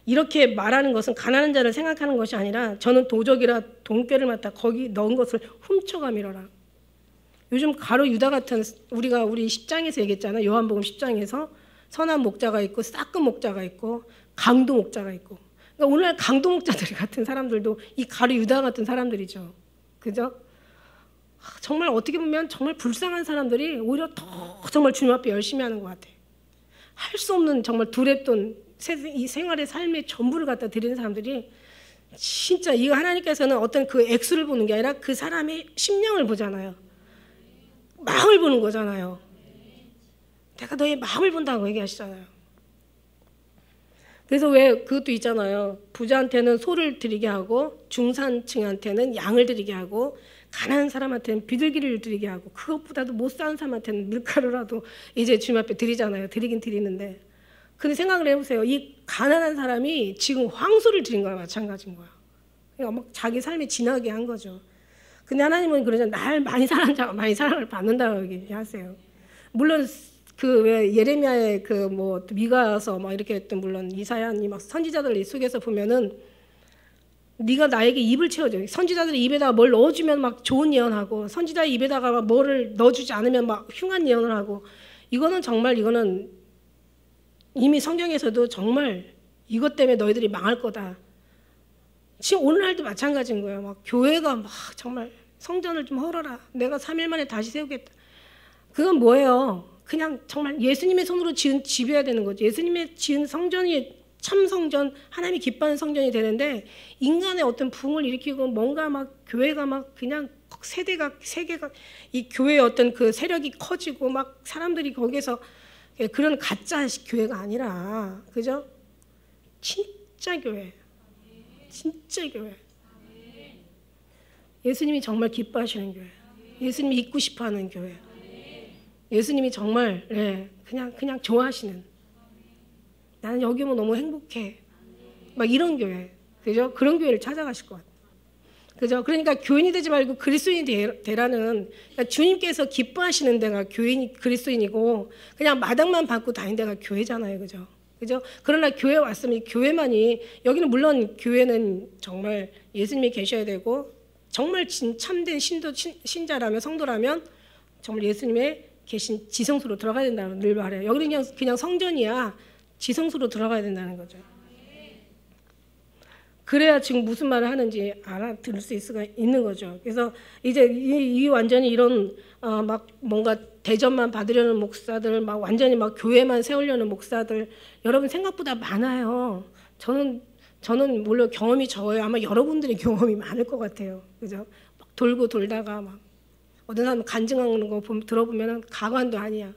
이렇게 말하는 것은 가난한 자를 생각하는 것이 아니라 저는 도적이라 돈꾀를 맡아 거기 넣은 것을 훔쳐가미러라. 요즘 가룟 유다 같은 우리 10장에서 얘기했잖아요. 요한복음 10장에서 선한 목자가 있고 싹끔 목자가 있고 강도 목자가 있고. 그러니까 오늘날 강도 목자들 같은 사람들도 이 가룟 유다 같은 사람들이죠. 그죠? 정말 어떻게 보면 정말 불쌍한 사람들이 오히려 더 정말 주님 앞에 열심히 하는 것 같아요. 할 수 없는 정말 두렵던 이 생활의 삶의 전부를 갖다 드리는 사람들이 진짜 이거 하나님께서는 어떤 그 액수를 보는 게 아니라 그 사람의 심령을 보잖아요. 마음을 보는 거잖아요. 내가 너의 마음을 본다고 얘기하시잖아요. 그래서 왜 그것도 있잖아요. 부자한테는 소를 드리게 하고 중산층한테는 양을 드리게 하고 가난한 사람한테는 비둘기를 드리게 하고 그것보다도 못 사는 사람한테는 밀가루라도 이제 주님 앞에 드리잖아요. 드리긴 드리는데 근데 생각을 해보세요. 이 가난한 사람이 지금 황소를 드린 거랑 마찬가지인 거야. 그러니까 막 자기 삶에 지나게 한 거죠. 근데 하나님은 그러잖아요. 날 많이 사랑하는 자가 많이 사랑을 받는다고 얘기하세요. 물론 그 왜 예레미야의 그 뭐 미가서 막 이렇게 했던 물론 이사야니 막 선지자들 속에서 보면은 네가 나에게 입을 채워줘. 선지자들의 입에다가 뭘 넣어주면 막 좋은 예언하고 선지자의 입에다가 막 뭐를 넣어주지 않으면 막 흉한 예언을 하고 이거는 정말 이거는 이미 성경에서도 정말 이것 때문에 너희들이 망할 거다. 지금 오늘날도 마찬가지인 거예요. 막 교회가 막 정말 성전을 좀 헐어라. 내가 3일 만에 다시 세우겠다. 그건 뭐예요? 그냥 정말 예수님의 손으로 지은 집이어야 되는 거죠. 예수님의 지은 성전이 참 성전, 하나님이 기뻐하는 성전이 되는데 인간의 어떤 부흥을 일으키고 뭔가 막 교회가 막 그냥 세계가 이 교회의 어떤 그 세력이 커지고 막 사람들이 거기서 그런 가짜 교회가 아니라 그죠? 진짜 교회. 진짜 교회. 예수님이 정말 기뻐하시는 교회. 예수님이 있고 싶어하는 교회. 예수님이 정말 그냥 좋아하시는. 나는 여기 오면 너무 행복해. 막 이런 교회. 그죠? 그런 교회를 찾아가실 것 같아요. 그죠? 그러니까 교인이 되지 말고 그리스도인이 되라는 그러니까 주님께서 기뻐하시는 데가 교인이 그리스도인이고 그냥 마당만 받고 다니는 데가 교회잖아요. 그죠? 그죠? 그러나 교회 왔으면 교회만이 여기는 물론 교회는 정말 예수님이 계셔야 되고 정말 참된 신자라면 성도라면 정말 예수님의 계신 지성소로 들어가야 된다는 늘 말해요. 여기는 그냥 성전이야. 지성소로 들어가야 된다는 거죠. 그래야 지금 무슨 말을 하는지 알아들을 수 있는 거죠. 그래서 이제 이 완전히 이런 막 뭔가 대접만 받으려는 목사들, 막 완전히 막 교회만 세우려는 목사들 여러분 생각보다 많아요. 저는 물론 경험이 적어요. 아마 여러분들의 경험이 많을 것 같아요. 그죠? 막 돌고 돌다가 막 어떤 사람 간증하는 거 들어보면 가관도 아니야.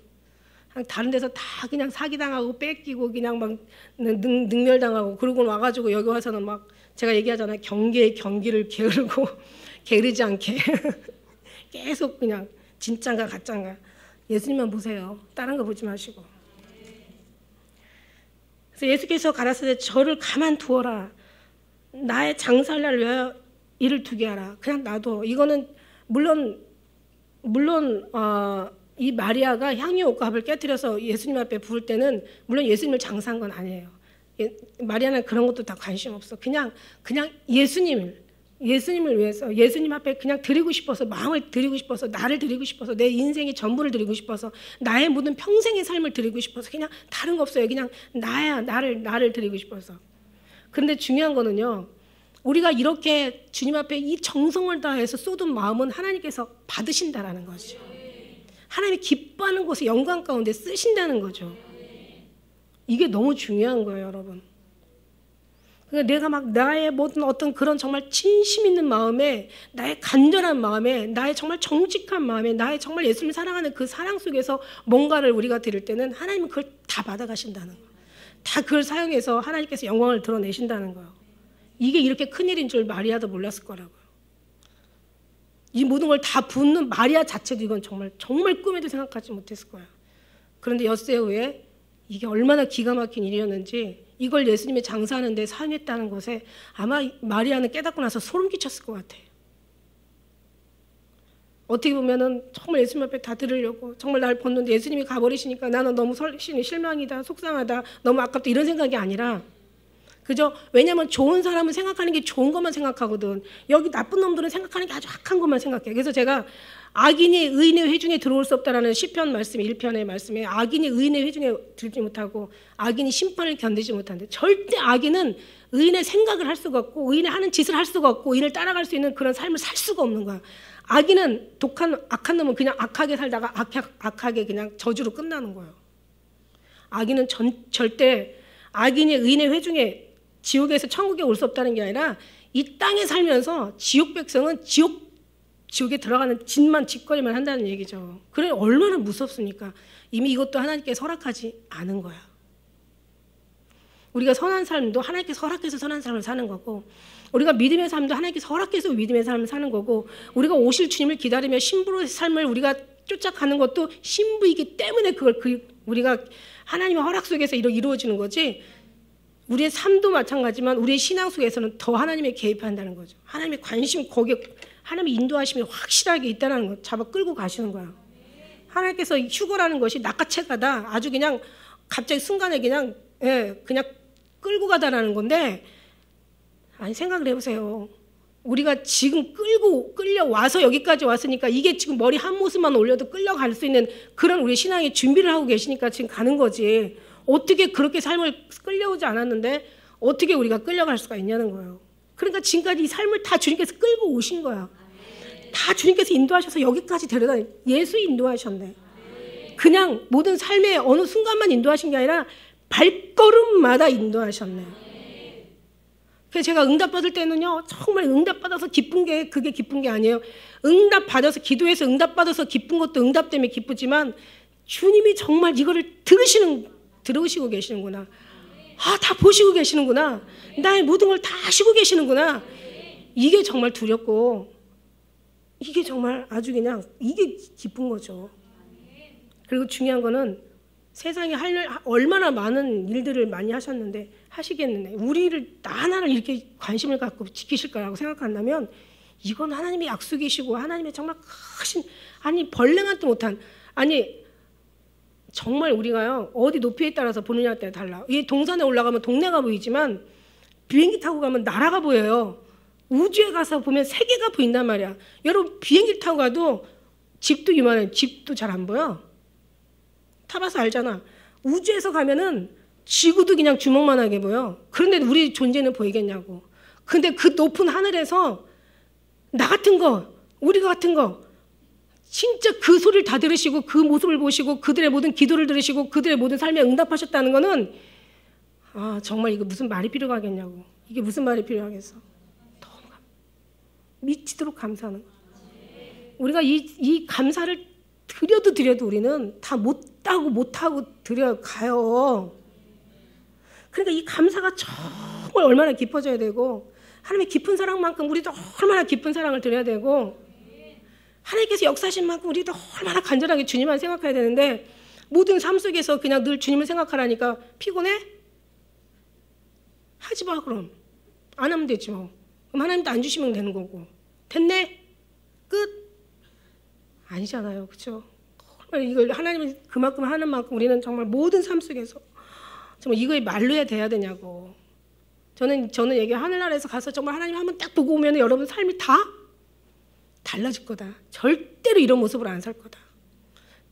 다른 데서 다 그냥 사기당하고 뺏기고 그냥 막 능멸당하고 그러고 와가지고 여기 와서는 막 제가 얘기하잖아요. 경기를 게으르고 게으르지 않게 계속 그냥 진짠가 가짠가 예수님만 보세요. 다른 거 보지 마시고. 그래서 예수께서 가라사대 저를 가만 두어라. 나의 장사할 날을 위하여 이를 두게 하라. 그냥 놔둬. 이거는 물론 이 마리아가 향유 옥합을 깨뜨려서 예수님 앞에 부을 때는 물론 예수님을 장사한 건 아니에요. 마리아는 그런 것도 다 관심 없어. 그냥 예수님을 위해서 예수님 앞에 그냥 드리고 싶어서 마음을 드리고 싶어서 나를 드리고 싶어서 내 인생의 전부를 드리고 싶어서 나의 모든 평생의 삶을 드리고 싶어서 그냥 다른 거 없어요. 그냥 나를 드리고 싶어서. 그런데 중요한 거는요. 우리가 이렇게 주님 앞에 이 정성을 다해서 쏟은 마음은 하나님께서 받으신다라는 거죠. 하나님이 기뻐하는 곳에 영광 가운데 쓰신다는 거죠. 이게 너무 중요한 거예요, 여러분. 그러니까 내가 막 나의 모든 어떤 그런 정말 진심 있는 마음에, 나의 간절한 마음에, 나의 정말 정직한 마음에, 나의 정말 예수님을 사랑하는 그 사랑 속에서 뭔가를 우리가 드릴 때는 하나님은 그걸 다 받아가신다는 거예요. 다 그걸 사용해서 하나님께서 영광을 드러내신다는 거예요. 이게 이렇게 큰일인 줄 마리아도 몰랐을 거라고요. 이 모든 걸 다 붓는 마리아 자체도 이건 정말 꿈에도 생각하지 못했을 거예요. 그런데 엿새 후에 이게 얼마나 기가 막힌 일이었는지, 이걸 예수님이 장사하는 데 사용했다는 것에 아마 마리아는 깨닫고 나서 소름 끼쳤을 것 같아요. 어떻게 보면은 정말 예수님 앞에 다 들으려고 정말 날 봤는데 예수님이 가버리시니까 나는 너무 실망이다, 속상하다, 너무 아깝다, 이런 생각이 아니라, 그죠? 왜냐하면 좋은 사람은 생각하는 게 좋은 것만 생각하거든. 여기 나쁜 놈들은 생각하는 게 아주 악한 것만 생각해. 그래서 제가 악인이 의인의 회중에 들어올 수 없다라는 시편 말씀 1편의 말씀에, 악인이 의인의 회중에 들지 못하고 악인이 심판을 견디지 못한대. 절대 악인은 의인의 생각을 할 수가 없고 의인의 하는 짓을 할 수가 없고 의인을 따라갈 수 있는 그런 삶을 살 수가 없는 거야. 악인은 악한 놈은 그냥 악하게 살다가 악하게 그냥 저주로 끝나는 거예요. 악인은 절대 악인이 의인의 회중에 지옥에서 천국에 올 수 없다는 게 아니라 이 땅에 살면서 지옥 백성은 지옥에 들어가는 짓만 짓거리만 한다는 얘기죠. 그래 얼마나 무섭습니까? 이미 이것도 하나님께서 허락하지 않은 거야. 우리가 선한 삶도 하나님께서 허락해서 선한 삶을 사는 거고, 우리가 믿음의 삶도 하나님께서 허락해서 믿음의 삶을 사는 거고, 우리가 오실 주님을 기다리며 신부의 삶을 우리가 쫓아가는 것도 신부이기 때문에 우리가 하나님의 허락 속에서 이루어지는 거지, 우리의 삶도 마찬가지지만 우리의 신앙 속에서는 더 하나님의 개입한다는 거죠. 하나님의 관심, 거기에 하나님의 인도하심이 확실하게 있다는 거 잡아 끌고 가시는 거야. 하나님께서 휴거라는 것이 낚아채가다, 아주 그냥 갑자기 순간에 그냥 끌고 가다라는 건데, 아니 생각을 해보세요. 우리가 지금 끌려와서 여기까지 왔으니까 이게 지금 머리 한 모습만 올려도 끌려갈 수 있는 그런 우리 신앙의 준비를 하고 계시니까 지금 가는 거지. 어떻게 그렇게 삶을 끌려오지 않았는데 어떻게 우리가 끌려갈 수가 있냐는 거예요. 그러니까 지금까지 이 삶을 다 주님께서 끌고 오신 거야. 다 주님께서 인도하셔서 여기까지 데려다 예수 인도하셨네. 그냥 모든 삶의 어느 순간만 인도하신 게 아니라 발걸음마다 인도하셨네. 그래서 제가 응답받을 때는요, 정말 응답받아서 기쁜 게 그게 기쁜 게 아니에요. 응답받아서 기도해서 응답받아서 기쁜 것도 응답 때문에 기쁘지만, 주님이 정말 이거를 들으시고 계시는구나. 다 보시고 계시는구나. 나의 모든 걸 다 아시고 계시는구나. 이게 정말 두렵고, 이게 정말 아주 그냥 이게 기쁜 거죠. 그리고 중요한 거는 세상에 얼마나 많은 일들을 많이 하셨는데 하시겠는데 우리를 하나를 이렇게 관심을 갖고 지키실 거라고 생각한다면, 이건 하나님의 약속이시고 하나님의 정말 크신, 벌레만도 못한, 정말 우리가요 어디 높이에 따라서 보느냐에 따라 달라. 이 동산에 올라가면 동네가 보이지만 비행기 타고 가면 나라가 보여요. 우주에 가서 보면 세계가 보인단 말이야. 여러분 비행기 타고 가도 집도 이만해. 집도 잘 안 보여. 타봐서 알잖아. 우주에서 가면은 지구도 그냥 주먹만하게 보여. 그런데 우리 존재는 보이겠냐고. 근데 그 높은 하늘에서 나 같은 거, 우리가 같은 거, 진짜 그 소리를 다 들으시고 그 모습을 보시고 그들의 모든 기도를 들으시고 그들의 모든 삶에 응답하셨다는 거는, 정말 이거 무슨 말이 필요하겠냐고. 이게 무슨 말이 필요하겠어. 너무 미치도록 감사하는 거야. 우리가 이 감사를 드려도 우리는 다 못하고 드려가요. 그러니까 이 감사가 정말 얼마나 깊어져야 되고, 하나님의 깊은 사랑만큼 우리도 얼마나 깊은 사랑을 드려야 되고, 하나님께서 역사하신 만큼 우리도 얼마나 간절하게 주님만 생각해야 되는데, 모든 삶 속에서 그냥 늘 주님을 생각하라니까 피곤해? 하지 마. 그럼 안 하면 되지 뭐. 그럼 하나님도 안 주시면 되는 거고. 됐네? 끝? 아니잖아요. 그렇죠? 이걸 하나님이 그만큼 하는 만큼 우리는 정말 모든 삶 속에서 정말 이거에 말로 해야 돼야 되냐고. 저는 얘기 하늘나라에서 가서 정말 하나님 한번 딱 보고 오면 여러분 삶이 다 달라질 거다. 절대로 이런 모습으로 안 살 거다.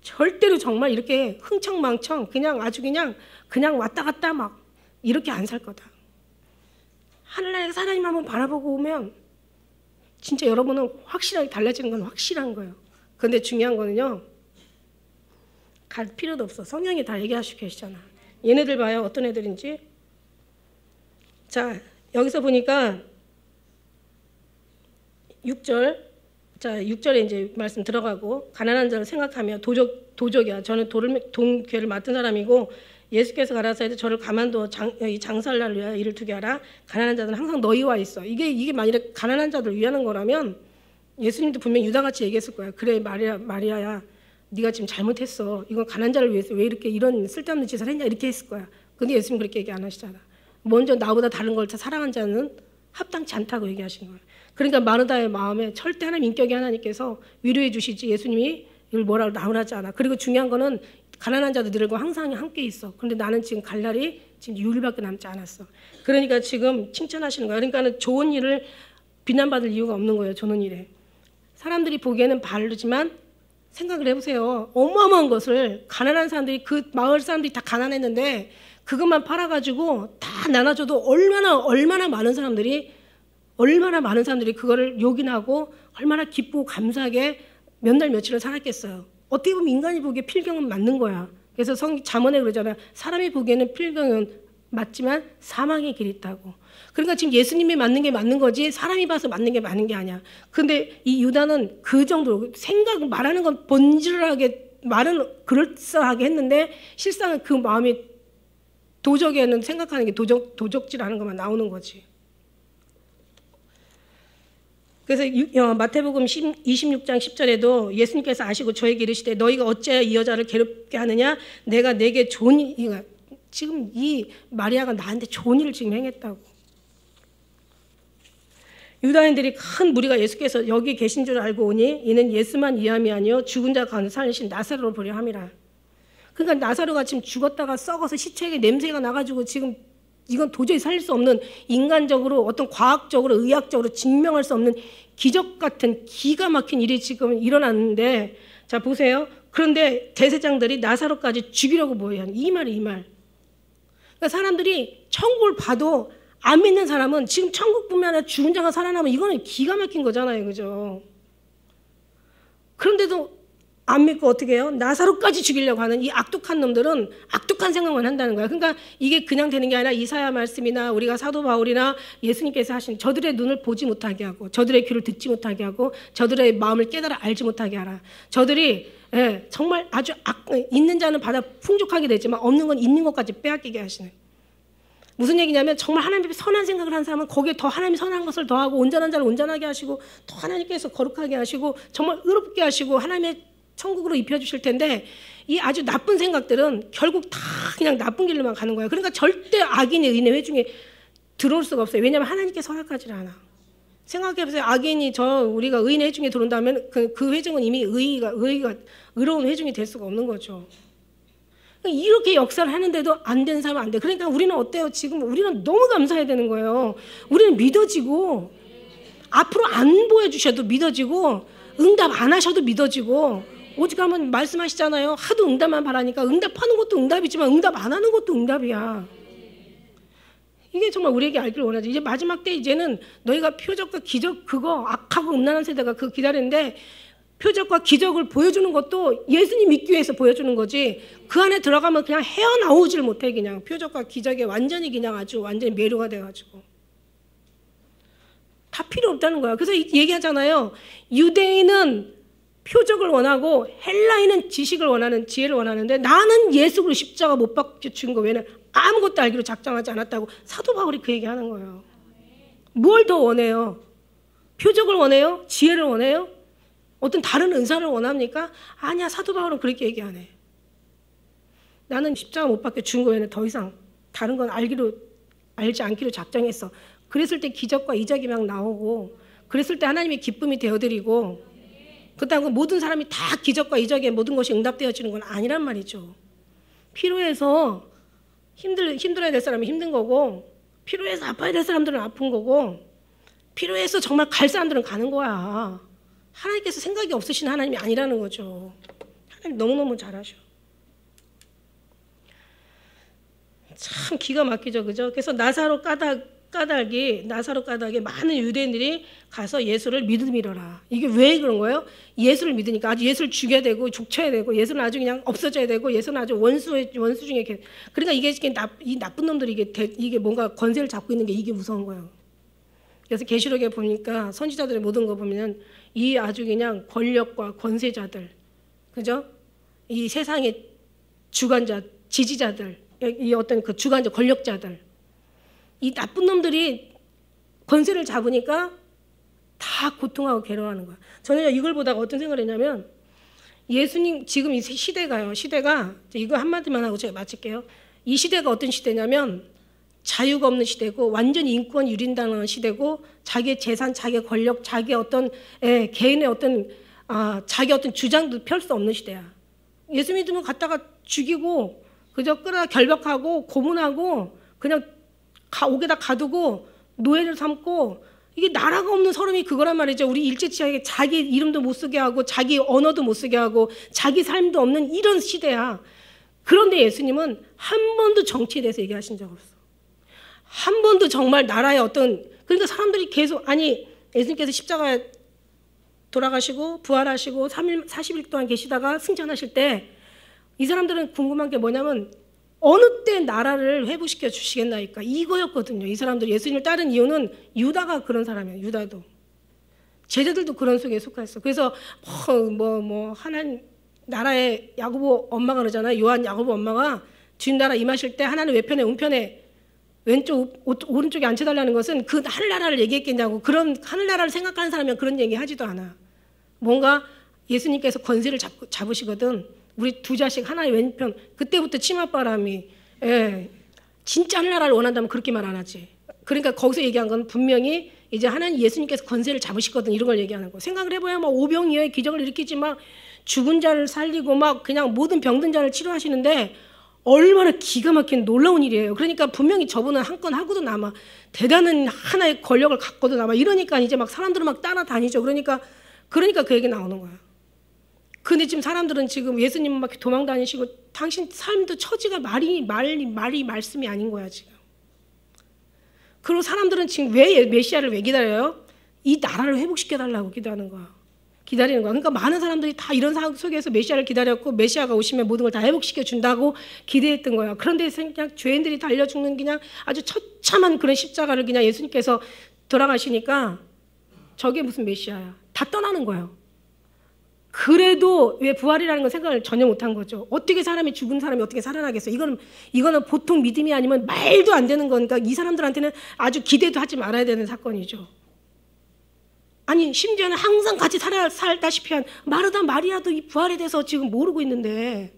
절대로 정말 이렇게 흥청망청 그냥 아주 그냥 왔다 갔다 막 이렇게 안 살 거다. 하늘나라에서 하나님 한번 바라보고 오면 진짜 여러분은 확실하게 달라지는 건 확실한 거예요. 그런데 중요한 거는요, 갈 필요도 없어. 성령이 다 얘기하시고 계시잖아. 얘네들 봐요. 어떤 애들인지. 자, 여기서 보니까 6절, 자 6절에 이제 말씀 들어가고 가난한 자를 생각하며 도적이야. 저는 동궤를 맡은 사람이고 예수께서 가라사대 저를 가만둬 장사할 날을 위하여 일을 두게 하라. 가난한 자들은 항상 너희와 있어. 이게 만일에 가난한 자들을 위하는 거라면 예수님도 분명히 유다같이 얘기했을 거야. 그래 마리아야 네가 지금 잘못했어. 이건 가난한 자를 위해서 왜 이렇게 이런 쓸데없는 짓을 했냐 이렇게 했을 거야. 근데 예수님 그렇게 얘기 안 하시잖아. 먼저 나보다 다른 걸 사랑한 자는 합당치 않다고 얘기하시는 거예요. 그러니까 마르다의 마음에 절대 하나님 인격이 하나님께서 위로해 주시지 예수님이 이걸 뭐라고 나오라지 않아. 그리고 중요한 거는 가난한 자들과 항상 함께 있어. 그런데 나는 지금 갈 날이 지금 6일밖에 남지 않았어. 그러니까 지금 칭찬하시는 거야. 그러니까는 좋은 일을 비난받을 이유가 없는 거예요. 좋은 일에. 사람들이 보기에는 바르지만 생각을 해보세요. 어마어마한 것을 가난한 사람들이 그 마을 사람들이 다 가난했는데 그것만 팔아가지고 다 나눠줘도 얼마나 많은 사람들이 그거를 요긴하고 얼마나 기쁘고 감사하게 몇 날 며칠을 살았겠어요. 어떻게 보면 인간이 보기에 필경은 맞는 거야. 그래서 잠언에 그러잖아. 사람이 보기에는 필경은 맞지만 사망의 길이 있다고. 그러니까 지금 예수님이 맞는 게 맞는 거지 사람이 봐서 맞는 게 맞는 게 아니야. 근데 이 유다는 그 정도로 말하는 건 번지르하게 말은 그럴싸하게 했는데 실상은 그 마음이 도적에는 생각하는 게 도적질하는 것만 나오는 거지. 그래서 마태복음 26장 10절에도 예수님께서 아시고 저에게 이르시되 너희가 어찌하여 이 여자를 괴롭게 하느냐 내가 내게 좋은 일 지금 이 마리아가 나한테 좋은 일을 지금 행했다고. 유다인들이 큰 무리가 예수께서 여기 계신 줄 알고 오니 이는 예수만 위함이 아니요 죽은 자 가운데 살리신 나사로를 보려 함이라. 그러니까 나사로가 지금 죽었다가 썩어서 시체에 냄새가 나가지고 지금 이건 도저히 살릴 수 없는 인간적으로 어떤 과학적으로 의학적으로 증명할 수 없는 기적 같은 기가 막힌 일이 지금 일어났는데 자 보세요. 그런데 대제장들이 나사로까지 죽이려고 뭐해요. 이 말. 그러니까 사람들이 천국을 봐도 안 믿는 사람은 지금 천국뿐만 아니라 죽은 자가 살아나면 이거는 기가 막힌 거잖아요. 그죠? 그런데도 안 믿고 어떻게 해요? 나사로까지 죽이려고 하는 이 악독한 놈들은 악독한 생각만 한다는 거야. 그러니까 이게 그냥 되는 게 아니라 이사야 말씀이나 우리가 사도 바울이나 예수님께서 하신 저들의 눈을 보지 못하게 하고 저들의 귀를 듣지 못하게 하고 저들의 마음을 깨달아 알지 못하게 하라. 저들이 정말 아주 있는 자는 받아 풍족하게 되지만 없는 건 있는 것까지 빼앗기게 하시는. 무슨 얘기냐면 정말 하나님의 선한 생각을 한 사람은 거기에 더 하나님이 선한 것을 더하고 온전한 자를 온전하게 하시고 더 하나님께서 거룩하게 하시고 정말 의롭게 하시고 하나님의 천국으로 입혀주실 텐데 이 아주 나쁜 생각들은 결국 다 그냥 나쁜 길로만 가는 거예요. 그러니까 절대 악인의 의인의 회중에 들어올 수가 없어요. 왜냐하면 하나님께 허락하지 않아. 생각해보세요. 악인이 우리가 의인의 회중에 들어온다면 그 회중은 이미 의로운 회중이 될 수가 없는 거죠. 이렇게 역사를 하는데도 안 되는 사람은 안 돼. 그러니까 우리는 어때요? 지금 우리는 너무 감사해야 되는 거예요. 우리는 믿어지고 앞으로 안 보여주셔도 믿어지고 응답 안 하셔도 믿어지고 오직 하면 말씀하시잖아요. 하도 응답만 바라니까 응답하는 것도 응답이지만 응답 안 하는 것도 응답이야. 이게 정말 우리에게 알기를 원하지. 이제 마지막 때 이제는 너희가 표적과 기적 그거 악하고 음란한 세대가 그거 기다리는데 표적과 기적을 보여주는 것도 예수님 믿기 위해서 보여주는 거지. 그 안에 들어가면 그냥 헤어나오질 못해. 그냥 표적과 기적에 완전히 그냥 아주 완전히 매료가 돼가지고 다 필요 없다는 거야. 그래서 얘기하잖아요. 유대인은 표적을 원하고 헬라인은 지식을 원하는 지혜를 원하는데 나는 예수 그리스도 십자가 못 박혀 죽은 거 외에는 아무것도 알기로 작정하지 않았다고 사도 바울이 그 얘기하는 거예요. 뭘 더 원해요? 표적을 원해요? 지혜를 원해요? 어떤 다른 은사를 원합니까? 아니야. 사도 바울은 그렇게 얘기 안 해. 나는 십자가 못 박혀 죽은 거 외에는 더 이상 다른 건 알지 않기로 작정했어. 그랬을 때 기적과 이적이 막 나오고 그랬을 때 하나님의 기쁨이 되어드리고 그렇다고 모든 사람이 다 기적과 이적에 모든 것이 응답되어지는 건 아니란 말이죠. 필요해서 힘들어야 될 사람이 힘든 거고 필요해서 아파야 될 사람들은 아픈 거고 필요해서 정말 갈 사람들은 가는 거야. 하나님께서 생각이 없으신 하나님이 아니라는 거죠. 하나님 너무너무 잘하셔. 참 기가 막히죠. 그죠? 그래서 나사로 까닭 나사로 까닭에 많은 유대인들이 가서 예수를 믿음이러라. 이게 왜 그런 거예요? 예수를 믿으니까 아주 예수를 죽여야 되고 족쳐야 되고 예수는 아주 그냥 없어져야 되고 예수는 아주 원수 중에 그러니까 이 나쁜 놈들이 이게 뭔가 권세를 잡고 있는 게 이게 무서운 거예요. 그래서 계시록에 보니까 선지자들의 모든 거 보면 이 아주 그냥 권력과 권세자들, 그죠? 이 세상의 주관자, 지지자들, 이 어떤 그 주관자, 권력자들, 이 나쁜 놈들이 권세를 잡으니까 다 고통하고 괴로워하는 거야. 저는 이걸 보다가 어떤 생각을 했냐면 예수님 지금 이 시대가요. 시대가 이거 한마디만 하고 제가 마칠게요. 이 시대가 어떤 시대냐면 자유가 없는 시대고 완전히 인권 유린당하는 시대고 자기의 재산, 자기의 권력, 자기의 어떤 개인의 어떤 자기 어떤 주장도 펼 수 없는 시대야. 예수 믿으면 갖다가 죽이고 그저 끌어 결박하고 고문하고 그냥 옥에다 가두고 노예를 삼고 이게 나라가 없는 사람이 그거란 말이죠. 우리 일제치하게 자기 이름도 못 쓰게 하고 자기 언어도 못 쓰게 하고 자기 삶도 없는 이런 시대야. 그런데 예수님은 한 번도 정치에 대해서 얘기하신 적 없어. 한 번도 정말 나라의 어떤 그러니까 사람들이 계속 예수님께서 십자가에 돌아가시고 부활하시고 40일 동안 계시다가 승천하실 때 이 사람들은 궁금한 게 뭐냐면 어느 때 나라를 회복시켜 주시겠나이까 이거였거든요. 이 사람들 예수님을 따른 이유는 유다가 그런 사람이에요. 유다도 제자들도 그런 속에 속했어. 그래서 하나님 나라의 야고보 엄마가 그러잖아요. 요한 야고보 엄마가 주님 나라 임하실 때 하나는 외편에 우편에 왼쪽 오른쪽에 앉혀달라는 것은 그 하늘나라를 얘기했겠냐고. 그런 하늘나라를 생각하는 사람이면 그런 얘기 하지도 않아. 뭔가 예수님께서 권세를 잡으시거든. 우리 두 자식 하나의 왼편 그때부터 치맛바람이 진짜 하늘나라를 원한다면 그렇게 말 안 하지. 그러니까 거기서 얘기한 건 분명히 이제 하나님 예수님께서 권세를 잡으시거든. 이런 걸 얘기하는 거. 생각을 해봐야 막 오병이어의 기적을 일으키지 막 죽은 자를 살리고 막 그냥 모든 병든 자를 치료하시는데 얼마나 기가 막힌 놀라운 일이에요. 그러니까 분명히 저분은 한 건 하고도 남아 대단한 하나의 권력을 갖고도 남아 이러니까 이제 막 사람들은 막 따라다니죠. 그러니까 그 얘기 나오는 거야. 근데 지금 사람들은 지금 예수님은 막 도망 다니시고 당신 삶도 처지가 말이 말씀이 아닌 거야 지금. 그리고 사람들은 지금 왜 메시아를 왜 기다려요? 이 나라를 회복시켜달라고 기도하는 거야. 기다리는 거야. 그러니까 많은 사람들이 다 이런 상황 속에서 메시아를 기다렸고 메시아가 오시면 모든 걸 다 회복시켜 준다고 기대했던 거야. 그런데 그냥 죄인들이 달려 죽는 그냥 아주 처참한 그런 십자가를 그냥 예수님께서 돌아가시니까 저게 무슨 메시아야. 다 떠나는 거예요. 그래도 왜 부활이라는 건 생각을 전혀 못한 거죠. 어떻게 죽은 사람이 어떻게 살아나겠어. 이거는 보통 믿음이 아니면 말도 안 되는 거니까 이 사람들한테는 아주 기대도 하지 말아야 되는 사건이죠. 아니 심지어는 항상 같이 살다시피 한 마르다 마리아도 이 부활에 대해서 지금 모르고 있는데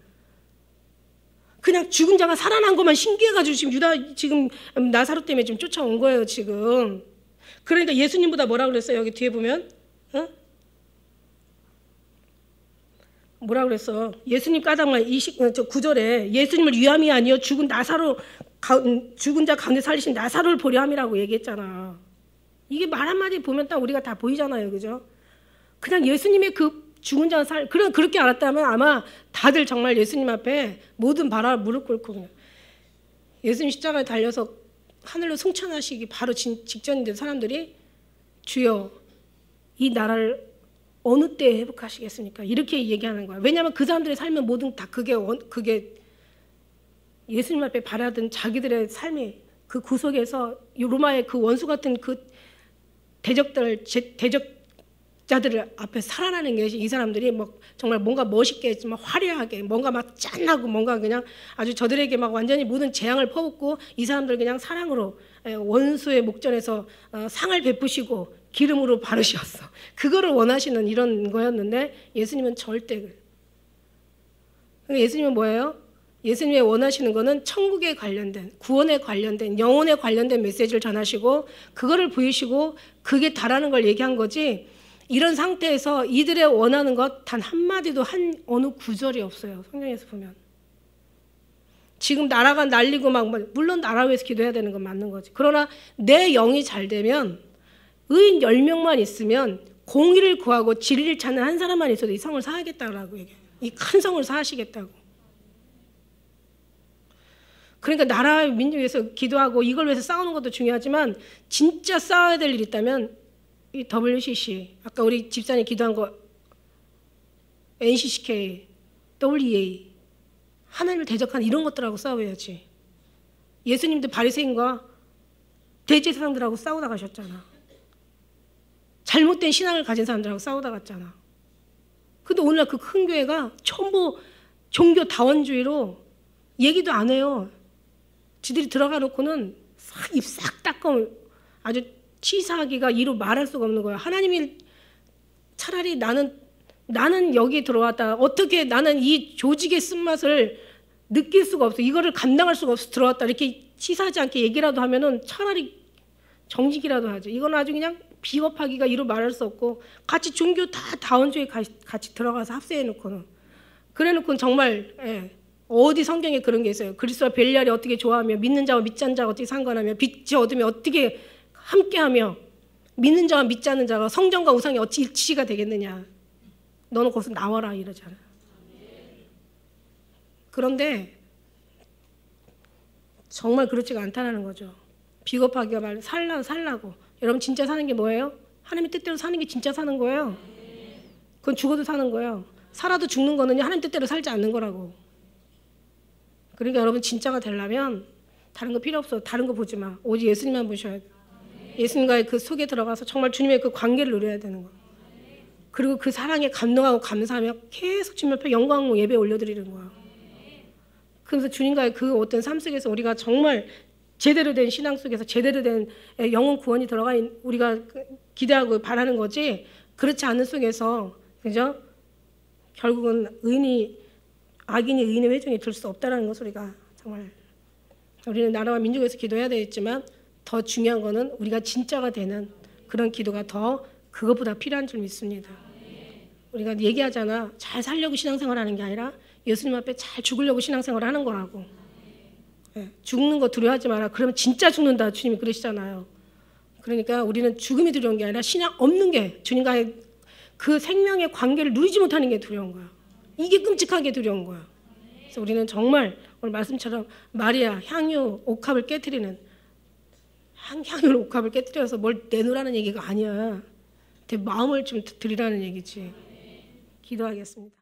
그냥 죽은 자가 살아난 것만 신기해가지고 지금 유다 지금 나사로 때문에 지금 쫓아온 거예요 지금. 그러니까 예수님보다 뭐라 그랬어요? 여기 뒤에 보면 뭐라 그랬어? 예수님 까닭만 9절에 예수님을 위함이 아니요 죽은 자 가운데 살리신 나사로를 보려 함이라고 얘기했잖아. 이게 말 한마디 보면 딱 우리가 다 보이잖아요. 그죠? 그냥 예수님의 그 죽은 자 그렇게 알았다면 아마 다들 정말 예수님 앞에 모든 바라를 무릎 꿇고 그냥 예수님 십자가에 달려서 하늘로 승천하시기 바로 직전인데 사람들이 주여 이 나라를 어느 때에 회복하시겠습니까? 이렇게 얘기하는 거야. 왜냐하면 그 사람들의 삶은 모든 다 그게 예수님 앞에 바라던 자기들의 삶이 그 구속에서 로마의 그 원수 같은 그 대적자들 앞에 살아나는 게 이 사람들이 막 정말 뭔가 멋있게 막 화려하게 뭔가 막 짠하고 뭔가 그냥 아주 저들에게 막 완전히 모든 재앙을 퍼붓고 이 사람들 그냥 사랑으로 원수의 목전에서 상을 베푸시고 기름으로 바르셨어. 그거를 원하시는 이런 거였는데 예수님은 절대 예수님은 뭐예요? 예수님이 원하시는 거는 천국에 관련된 구원에 관련된 영혼에 관련된 메시지를 전하시고 그거를 보이시고 그게 다라는 걸 얘기한 거지. 이런 상태에서 이들의 원하는 것 단 한마디도 어느 구절이 없어요. 성경에서 보면. 지금 나라가 날리고 물론 나라 위해서 기도해야 되는 건 맞는 거지. 그러나 내 영이 잘 되면 의인 10명만 있으면 공의를 구하고 진리를 찾는 한 사람만 있어도 이 성을 사하겠다고 얘기해요. 이 큰 성을 사하시겠다고. 그러니까 나라 민족 위해서 기도하고 이걸 위해서 싸우는 것도 중요하지만 진짜 싸워야 될 일이 있다면 이 WCC, 아까 우리 집사님 기도한 거 NCCK, WEA, 하나님을 대적하는 이런 것들하고 싸워야지. 예수님도 바리새인과 대제사장들하고 싸우다 가셨잖아. 잘못된 신앙을 가진 사람들하고 싸우다 갔잖아. 근데 오늘날 그 큰 교회가 전부 종교 다원주의로 얘기도 안 해요. 지들이 들어가 놓고는 입 싹 닦고 아주 치사하기가 이루 말할 수가 없는 거야. 하나님이 차라리 나는 여기 들어왔다. 어떻게 나는 이 조직의 쓴맛을 느낄 수가 없어. 이거를 감당할 수가 없어 들어왔다. 이렇게 치사하지 않게 얘기라도 하면은 차라리 정직이라도 하죠. 이건 아주 그냥 비겁하기가 이루 말할 수 없고 같이 종교 다원주의 같이 들어가서 합세해 놓고는 그래 놓고는 정말 어디 성경에 그런 게 있어요. 그리스도와 벨리알이 어떻게 좋아하며 믿는 자와 믿지 않는 자가 어떻게 상관하며 빛이 어둠이 어떻게 함께하며 믿는 자와 믿지 않는 자가 성전과 우상이 어찌 일치가 되겠느냐. 너는 거기서 나와라 이러잖아. 그런데 정말 그렇지가 않다는 거죠. 비겁하기가 말 살라고. 여러분 진짜 사는 게 뭐예요? 하나님의 뜻대로 사는 게 진짜 사는 거예요. 그건 죽어도 사는 거예요. 살아도 죽는 거는요 하나님 뜻대로 살지 않는 거라고. 그러니까 여러분 진짜가 되려면 다른 거 필요 없어. 다른 거 보지 마. 오직 예수님만 보셔야 돼. 예수님과의 그 속에 들어가서 정말 주님의 그 관계를 누려야 되는 거. 그리고 그 사랑에 감동하고 감사하며 계속 주님 옆에 영광 예배 올려드리는 거야. 그래서 주님과의 그 어떤 삶 속에서 우리가 정말 제대로 된 신앙 속에서 제대로 된 영혼 구원이 들어가 우리가 기대하고 바라는 거지. 그렇지 않은 속에서 그죠? 결국은 악인이 의인의 회중에 들 수 없다는 것을 우리가 정말 우리는 나라와 민족에서 기도해야 되겠지만 더 중요한 거는 우리가 진짜가 되는 그런 기도가 더 그것보다 필요한 줄 믿습니다. 우리가 얘기하잖아. 잘 살려고 신앙생활하는 게 아니라 예수님 앞에 잘 죽으려고 신앙생활을 하는 거라고. 죽는 거 두려워하지 마라. 그러면 진짜 죽는다. 주님이 그러시잖아요. 그러니까 우리는 죽음이 두려운 게 아니라 신앙 없는 게 주님과의 그 생명의 관계를 누리지 못하는 게 두려운 거야. 이게 끔찍하게 두려운 거야. 그래서 우리는 정말 오늘 말씀처럼 마리아 향유 옥합을 깨트리는 향유 옥합을 깨트려서 뭘 내놓으라는 얘기가 아니야. 내 마음을 좀 드리라는 얘기지. 기도하겠습니다.